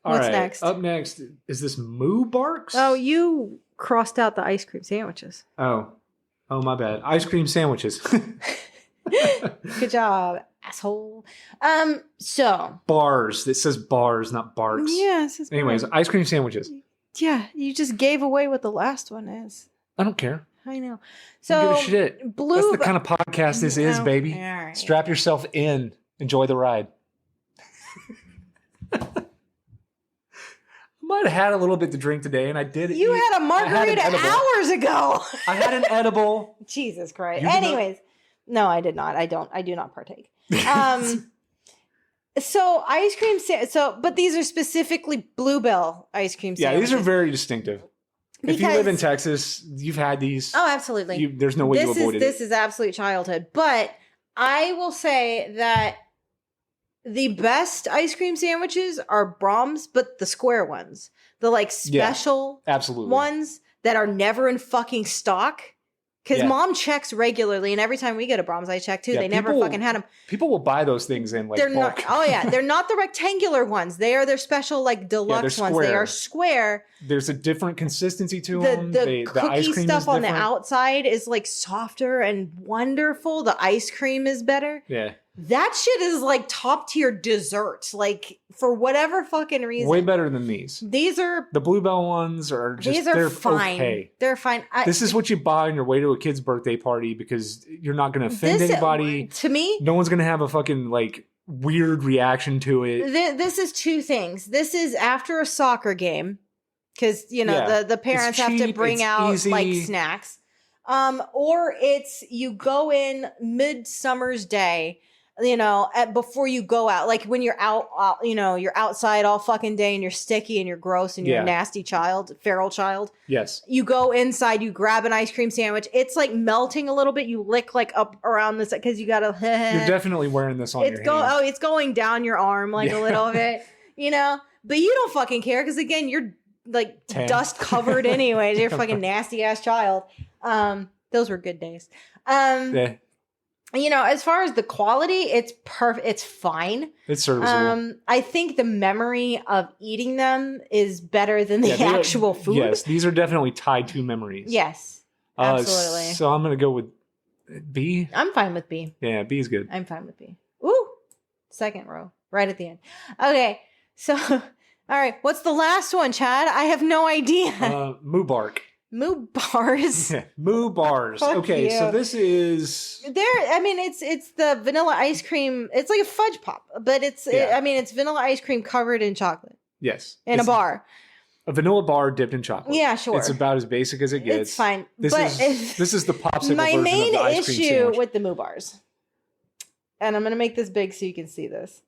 Speaker 2: what's next?
Speaker 1: Up next, is this Moo Barks?
Speaker 2: Oh, you crossed out the ice cream sandwiches.
Speaker 1: Oh, my bad. Ice cream sandwiches.
Speaker 2: Good job, asshole. So.
Speaker 1: Bars. It says bars, not barks.
Speaker 2: Yeah, it says
Speaker 1: Anyways,
Speaker 2: bars.
Speaker 1: Ice cream sandwiches.
Speaker 2: Yeah, you just gave away what the last one is.
Speaker 1: I don't care.
Speaker 2: I know. So
Speaker 1: I don't give a shit. That's the kind of podcast this is, baby.
Speaker 2: Right.
Speaker 1: Strap yourself in. Enjoy the ride. I might have had a little bit to drink today, and I did.
Speaker 2: You had a margarita hours ago.
Speaker 1: I had an edible.
Speaker 2: Jesus Christ. Anyways, no, I did not. I do not partake. So ice cream, but these are specifically Bluebell ice cream sandwiches.
Speaker 1: Yeah, these are very distinctive. If you live in Texas, you've had these.
Speaker 2: Oh, absolutely.
Speaker 1: There's no way you avoided it.
Speaker 2: This is absolute childhood. But I will say that the best ice cream sandwiches are Brahms, but the square ones. The like special ones that are never in fucking stock. Because mom checks regularly, and every time we get a Brahms, I check too. They never fucking had them.
Speaker 1: People will buy those things in like
Speaker 2: they're
Speaker 1: bulk.
Speaker 2: Not. Oh yeah, they're not the rectangular ones. They are their special like deluxe ones. They are square.
Speaker 1: There's a different consistency to them.
Speaker 2: The cookie stuff on the outside is like softer and wonderful. The ice cream is better.
Speaker 1: Yeah.
Speaker 2: That shit is like top tier dessert. Like for whatever fucking reason.
Speaker 1: Way better than these.
Speaker 2: These are
Speaker 1: the Bluebell ones are just
Speaker 2: they're fine. Okay. They're fine.
Speaker 1: This is what you buy on your way to a kid's birthday party because you're not going to offend anybody.
Speaker 2: To me,
Speaker 1: no one's going to have a fucking like weird reaction to it.
Speaker 2: This is two things. This is after a soccer game because the parents have to bring out easy. Like snacks. Or it's you go in midsummer's day. Before you go out, like when you're out, you're outside all fucking day and you're sticky and you're gross and you're a nasty feral child.
Speaker 1: Yes.
Speaker 2: You go inside, you grab an ice cream sandwich. It's like melting a little bit. You lick like up around this because you gotta.
Speaker 1: You're definitely wearing this on your hand.
Speaker 2: Oh, it's going down your arm like a little bit, but you don't fucking care because again, you're like dust covered anyways. You're a fucking nasty ass child. Those were good days.
Speaker 1: Yeah.
Speaker 2: As far as the quality, it's perfect. It's fine.
Speaker 1: It's serviceable.
Speaker 2: I think the memory of eating them is better than the actual food.
Speaker 1: Yes, these are definitely tied to memories.
Speaker 2: Yes, absolutely.
Speaker 1: So I'm going to go with B.
Speaker 2: I'm fine with B.
Speaker 1: Yeah, B is good.
Speaker 2: I'm fine with B. Ooh, second row, right at the end. Okay, so, all right. What's the last one, Chad? I have no idea.
Speaker 1: Moo Bark.
Speaker 2: Moo Bars.
Speaker 1: Moo Bars. Okay, so this is
Speaker 2: it's the vanilla ice cream. It's like a fudge pop, but it's vanilla ice cream covered in chocolate.
Speaker 1: Yes.
Speaker 2: In a bar.
Speaker 1: A vanilla bar dipped in chocolate.
Speaker 2: Yeah, sure.
Speaker 1: It's about as basic as it gets.
Speaker 2: It's fine.
Speaker 1: This is the popsicle
Speaker 2: my
Speaker 1: version
Speaker 2: main
Speaker 1: of the ice cream
Speaker 2: issue
Speaker 1: sandwich.
Speaker 2: with the Moo Bars, and I'm gonna make this big so you can see this,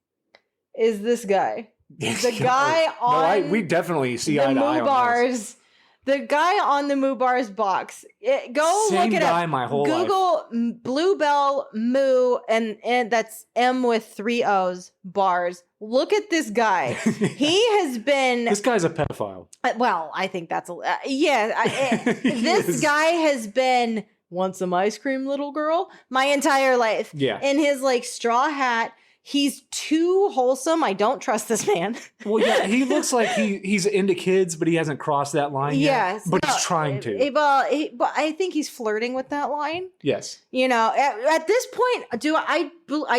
Speaker 2: is this guy. The guy on
Speaker 1: we definitely see eye to eye on
Speaker 2: Bars. The guy on the Moo Bars box. Go
Speaker 1: Same
Speaker 2: look it
Speaker 1: guy
Speaker 2: up.
Speaker 1: my whole
Speaker 2: Google
Speaker 1: life.
Speaker 2: Bluebell Moo and that's M with 3 O's bars. Look at this guy. He has been.
Speaker 1: This guy's a pedophile.
Speaker 2: Well, I think that's this guy has been want some ice cream, little girl, my entire life.
Speaker 1: Yeah.
Speaker 2: In his like straw hat. He's too wholesome. I don't trust this man.
Speaker 1: Well, yeah, he looks like he's into kids, but he hasn't crossed that line yet.
Speaker 2: Yes.
Speaker 1: But he's trying to.
Speaker 2: But I think he's flirting with that line.
Speaker 1: Yes.
Speaker 2: At this point, I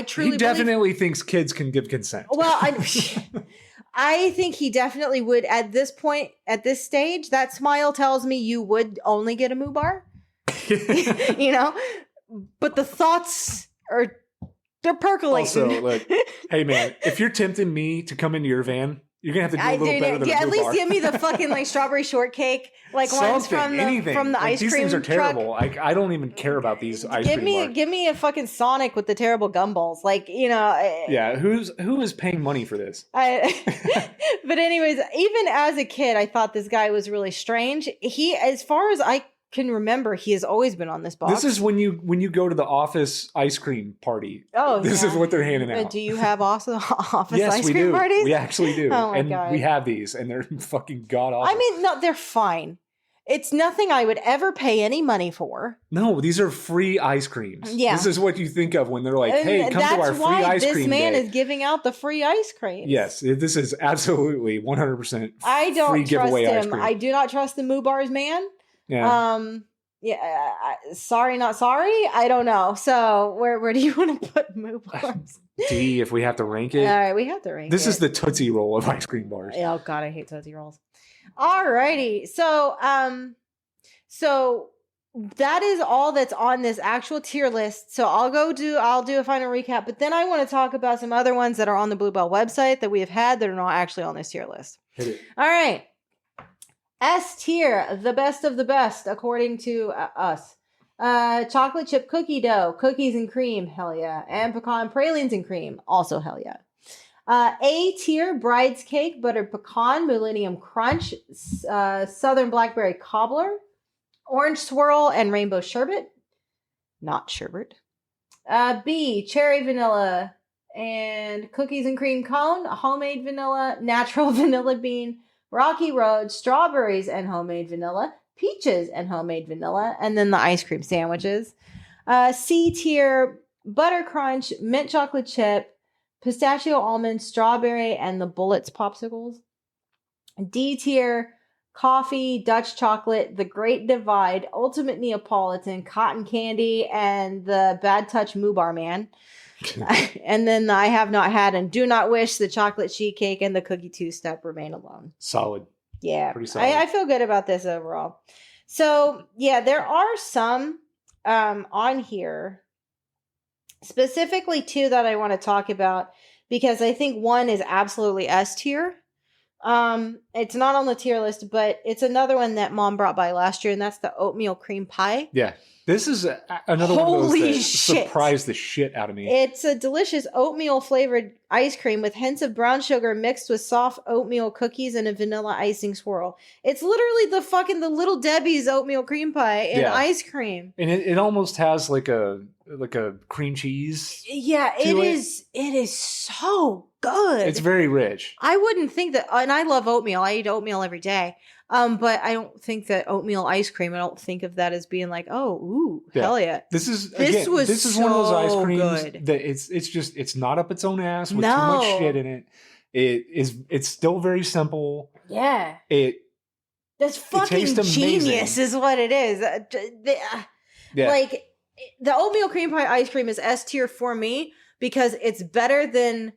Speaker 2: truly
Speaker 1: He definitely thinks kids can give consent.
Speaker 2: Well, I think he definitely would at this point, at this stage. That smile tells me you would only get a Moo Bar. but the thoughts they're percolating.
Speaker 1: Also, look, hey man, if you're tempting me to come into your van, you're gonna have to do a little better than
Speaker 2: at least
Speaker 1: bar.
Speaker 2: give me the fucking like strawberry shortcake, like ones from the ice cream.
Speaker 1: These things are terrible.
Speaker 2: Truck.
Speaker 1: I don't even care about these ice cream bars.
Speaker 2: Give me a fucking Sonic with the terrible gumballs, like
Speaker 1: Yeah, who is paying money for this?
Speaker 2: But anyways, even as a kid, I thought this guy was really strange. He, as far as I can remember, he has always been on this box.
Speaker 1: This is when you go to the office ice cream party.
Speaker 2: Oh,
Speaker 1: this is what they're handing out.
Speaker 2: Do you have also office
Speaker 1: yes,
Speaker 2: ice cream parties?
Speaker 1: We actually do.
Speaker 2: Oh my
Speaker 1: and
Speaker 2: God.
Speaker 1: we have these, and they're fucking god awful.
Speaker 2: I mean, no, they're fine. It's nothing I would ever pay any money for.
Speaker 1: No, these are free ice creams.
Speaker 2: Yeah.
Speaker 1: This is what you think of when they're like, "Hey, come to our free ice cream
Speaker 2: this man
Speaker 1: day."
Speaker 2: is giving out the free ice cream.
Speaker 1: Yes, this is absolutely 100%
Speaker 2: I don't
Speaker 1: free
Speaker 2: trust
Speaker 1: giveaway
Speaker 2: him.
Speaker 1: ice cream.
Speaker 2: I do not trust the Moo Bars man.
Speaker 1: Yeah.
Speaker 2: Yeah, sorry, not sorry. I don't know. So where do you want to put Moo Bars?
Speaker 1: D, if we have to rank it.
Speaker 2: All right, we have to rank it.
Speaker 1: This is the Tootsie Roll of ice cream bars.
Speaker 2: Oh God, I hate Tootsie Rolls. Alrighty, so that is all that's on this actual tier list. So I'll do a final recap, but then I want to talk about some other ones that are on the Bluebell website that we have had that are not actually on this tier list.
Speaker 1: Hit it.
Speaker 2: All right. S tier, the best of the best, according to us. Chocolate chip cookie dough, cookies and cream, hell yeah. And pecan pralines and cream, also hell yeah. A tier, bride's cake, buttered pecan, millennium crunch, southern blackberry cobbler, orange swirl, and rainbow sherbet. Not sherbet. B, cherry vanilla and cookies and cream cone, homemade vanilla, natural vanilla bean, Rocky Road, strawberries and homemade vanilla, peaches and homemade vanilla, and then the ice cream sandwiches. C tier, butter crunch, mint chocolate chip, pistachio almond, strawberry, and the Bullets popsicles. D tier, coffee, Dutch chocolate, the Great Divide, ultimate Neapolitan, cotton candy, and the Bad Touch Moo Bar Man. And then I have not had and do not wish the chocolate sheet cake and the cookie two-step remain alone.
Speaker 1: Solid.
Speaker 2: Yeah.
Speaker 1: Pretty solid.
Speaker 2: I feel good about this overall. So yeah, there are some on here, specifically two that I want to talk about because I think one is absolutely S tier. It's not on the tier list, but it's another one that Mom brought by last year, and that's the oatmeal cream pie.
Speaker 1: Yeah. This is another one of those that surprised the shit out of me.
Speaker 2: It's a delicious oatmeal flavored ice cream with hints of brown sugar mixed with soft oatmeal cookies and a vanilla icing swirl. It's literally the Little Debbie's oatmeal cream pie in ice cream. And
Speaker 1: it almost has like a cream cheese.
Speaker 2: Yeah, it is so good.
Speaker 1: It's very rich.
Speaker 2: I wouldn't think that, and I love oatmeal. I eat oatmeal every day. But I don't think that oatmeal ice cream, I don't think of that as being like, oh, ooh, hell yeah.
Speaker 1: This is
Speaker 2: so
Speaker 1: one of those ice creams
Speaker 2: good.
Speaker 1: that it's not up its own ass with too much shit in it. It's still very simple.
Speaker 2: Yeah. That's fucking genius is what it is. Like the oatmeal cream pie ice cream is S tier for me because it's better than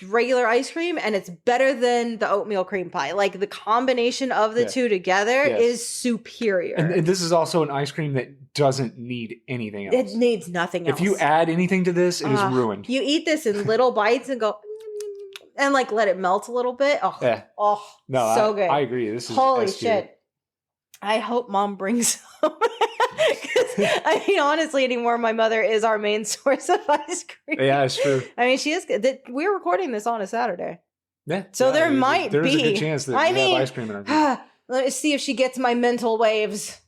Speaker 2: regular ice cream and it's better than the oatmeal cream pie. Like the combination of the two together is superior.
Speaker 1: And this is also an ice cream that doesn't need anything else.
Speaker 2: It needs nothing else.
Speaker 1: If you add anything to this, it is ruined.
Speaker 2: You eat this in little bites and go and like let it melt a little bit. Oh, no, so good.
Speaker 1: I agree. This is
Speaker 2: holy shit. I hope Mom brings some. I mean, honestly, anymore, my mother is our main source of ice cream.
Speaker 1: Yeah, it's true.
Speaker 2: I mean, she is. We're recording this on a Saturday.
Speaker 1: Yeah.
Speaker 2: So there might be.
Speaker 1: There's a good chance that we have ice cream in our group.
Speaker 2: Let's see if she gets my mental waves.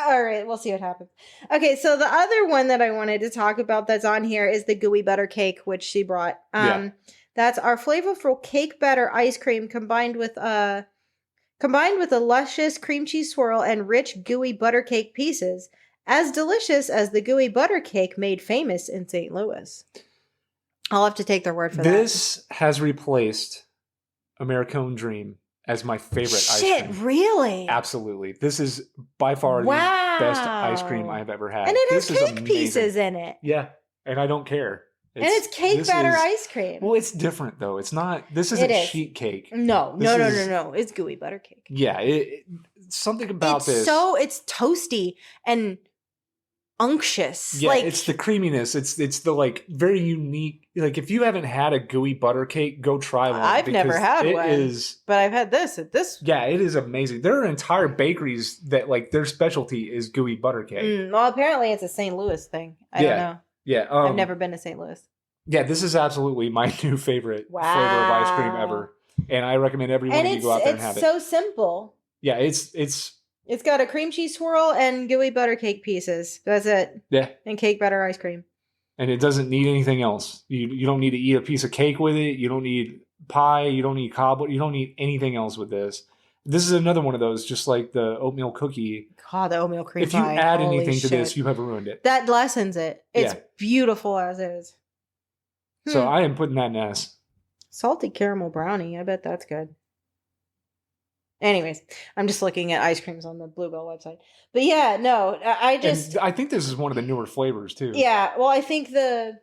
Speaker 2: All right, we'll see what happens. Okay, so the other one that I wanted to talk about that's on here is the gooey butter cake, which she brought. That's our flavorful cake batter ice cream combined with a luscious cream cheese swirl and rich gooey butter cake pieces, as delicious as the gooey butter cake made famous in St. Louis. I'll have to take their word for that.
Speaker 1: This has replaced Americone Dream as my favorite ice cream.
Speaker 2: Shit, really?
Speaker 1: Absolutely. This is by far the best ice cream I've ever had.
Speaker 2: And it has cake pieces in it.
Speaker 1: Yeah, and I don't care.
Speaker 2: It's cake batter ice cream.
Speaker 1: Well, it's different though. It's not. This isn't sheet cake.
Speaker 2: No. It's gooey butter cake.
Speaker 1: Yeah, something about this.
Speaker 2: So it's toasty and unctuous.
Speaker 1: Yeah, it's the creaminess. It's the like very unique. Like if you haven't had a gooey butter cake, go try one.
Speaker 2: I've never had one, but I've had this.
Speaker 1: Yeah, it is amazing. There are entire bakeries that like their specialty is gooey butter cake.
Speaker 2: Well, apparently it's a St. Louis thing. I don't know.
Speaker 1: Yeah,
Speaker 2: I've never been to St. Louis.
Speaker 1: Yeah, this is absolutely my new favorite flavor of ice cream ever, and I recommend everyone to go out there and have it.
Speaker 2: It's so simple.
Speaker 1: Yeah, it's
Speaker 2: got a cream cheese swirl and gooey butter cake pieces. That's it.
Speaker 1: Yeah,
Speaker 2: and cake batter ice cream.
Speaker 1: And it doesn't need anything else. You don't need to eat a piece of cake with it. You don't need pie. You don't need cobbler. You don't need anything else with this. This is another one of those, just like the oatmeal cookie.
Speaker 2: God, the oatmeal cream
Speaker 1: pie. If you add anything to this, you have ruined it.
Speaker 2: That lessens it. It's beautiful as is.
Speaker 1: So I am putting that in S.
Speaker 2: Salty caramel brownie. I bet that's good. Anyways, I'm just looking at ice creams on the Bluebell website. But yeah, no, I
Speaker 1: think this is one of the newer flavors too.
Speaker 2: Yeah, well, I think the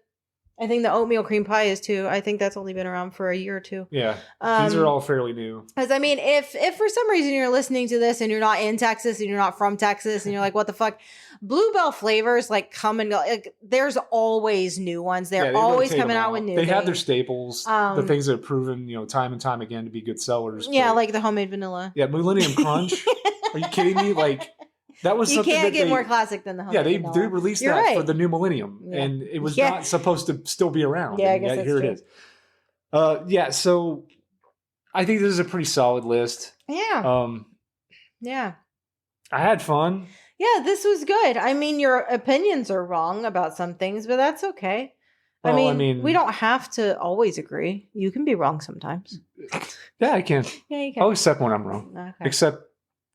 Speaker 2: oatmeal cream pie is too. I think that's only been around for a year or two.
Speaker 1: Yeah, these are all fairly new.
Speaker 2: Because I mean, if for some reason you're listening to this and you're not in Texas and you're not from Texas and you're like, what the fuck? Bluebell flavors like come and go. Like, there's always new ones. They're always coming out with new.
Speaker 1: They have their staples, the things that have proven time and time again to be good sellers.
Speaker 2: Yeah, like the homemade vanilla.
Speaker 1: Yeah, Millennium Crunch. Are you kidding me? Like. That was
Speaker 2: you can't get more classic than the homemade vanilla.
Speaker 1: They released that for the new millennium, and it was not supposed to still be around.
Speaker 2: Yeah, I guess that's
Speaker 1: here
Speaker 2: true.
Speaker 1: It is. So I think this is a pretty solid list.
Speaker 2: Yeah. Yeah.
Speaker 1: I had fun.
Speaker 2: Yeah, this was good. I mean, your opinions are wrong about some things, but that's okay. Well, I mean, we don't have to always agree. You can be wrong sometimes.
Speaker 1: Yeah, I can.
Speaker 2: Yeah, you can.
Speaker 1: I'll accept when I'm wrong. Okay. Except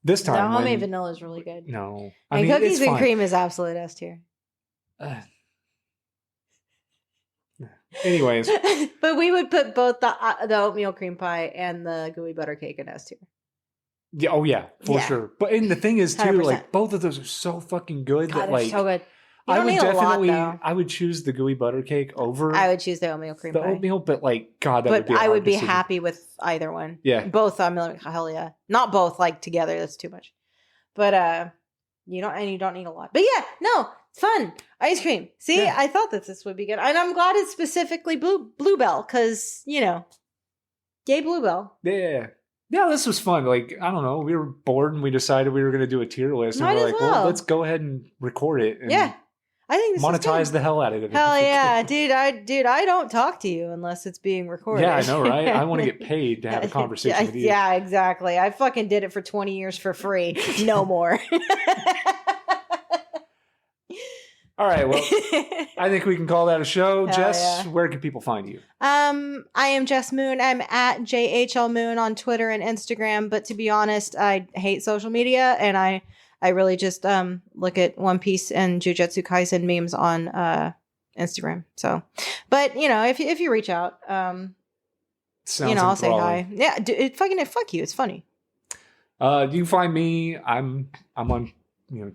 Speaker 1: this time.
Speaker 2: The homemade vanilla is really good.
Speaker 1: No.
Speaker 2: And cookies and cream is absolute S tier.
Speaker 1: Anyways.
Speaker 2: But we would put both the oatmeal cream pie and the gooey butter cake in S tier.
Speaker 1: Yeah, for sure. But and the thing is too, 100%. Like both of those are so fucking good that like
Speaker 2: so good.
Speaker 1: I would definitely I would choose the gooey butter cake over.
Speaker 2: I would choose the oatmeal cream pie.
Speaker 1: Oatmeal, but like God, that would be.
Speaker 2: I would be happy with either one.
Speaker 1: Yeah,
Speaker 2: both. Hell yeah, not both like together. That's too much. But you don't need a lot. But yeah, no, it's fun. Ice cream. See, I thought that this would be good, and I'm glad it's specifically Bluebell because yay Bluebell.
Speaker 1: Yeah. Yeah, this was fun. Like, I don't know, we were bored and we decided we were going to do a tier list. And
Speaker 2: we're
Speaker 1: like, well, let's go ahead and record it. And
Speaker 2: I think this
Speaker 1: monetize the hell out of it.
Speaker 2: Hell yeah, dude! I don't talk to you unless it's being recorded.
Speaker 1: Yeah, I know, right? I want to get paid to have a conversation with you.
Speaker 2: Yeah, exactly. I fucking did it for 20 years for free. No more.
Speaker 1: All right, well, I think we can call that a show. Jess, where can people find you?
Speaker 2: I am Jess Moon. I'm at JHL Moon on Twitter and Instagram. But to be honest, I hate social media, and I really just look at One Piece and Jujutsu Kaisen memes on Instagram. So, but if you reach out, I'll say hi. Yeah, fuck you. It's funny.
Speaker 1: You can find me. I'm on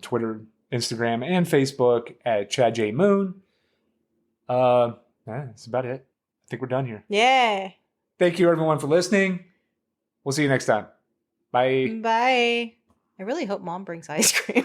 Speaker 1: Twitter, Instagram, and Facebook at Chad J Moon. That's about it. I think we're done here.
Speaker 2: Yeah.
Speaker 1: Thank you everyone for listening. We'll see you next time. Bye.
Speaker 2: Bye. I really hope Mom brings ice cream.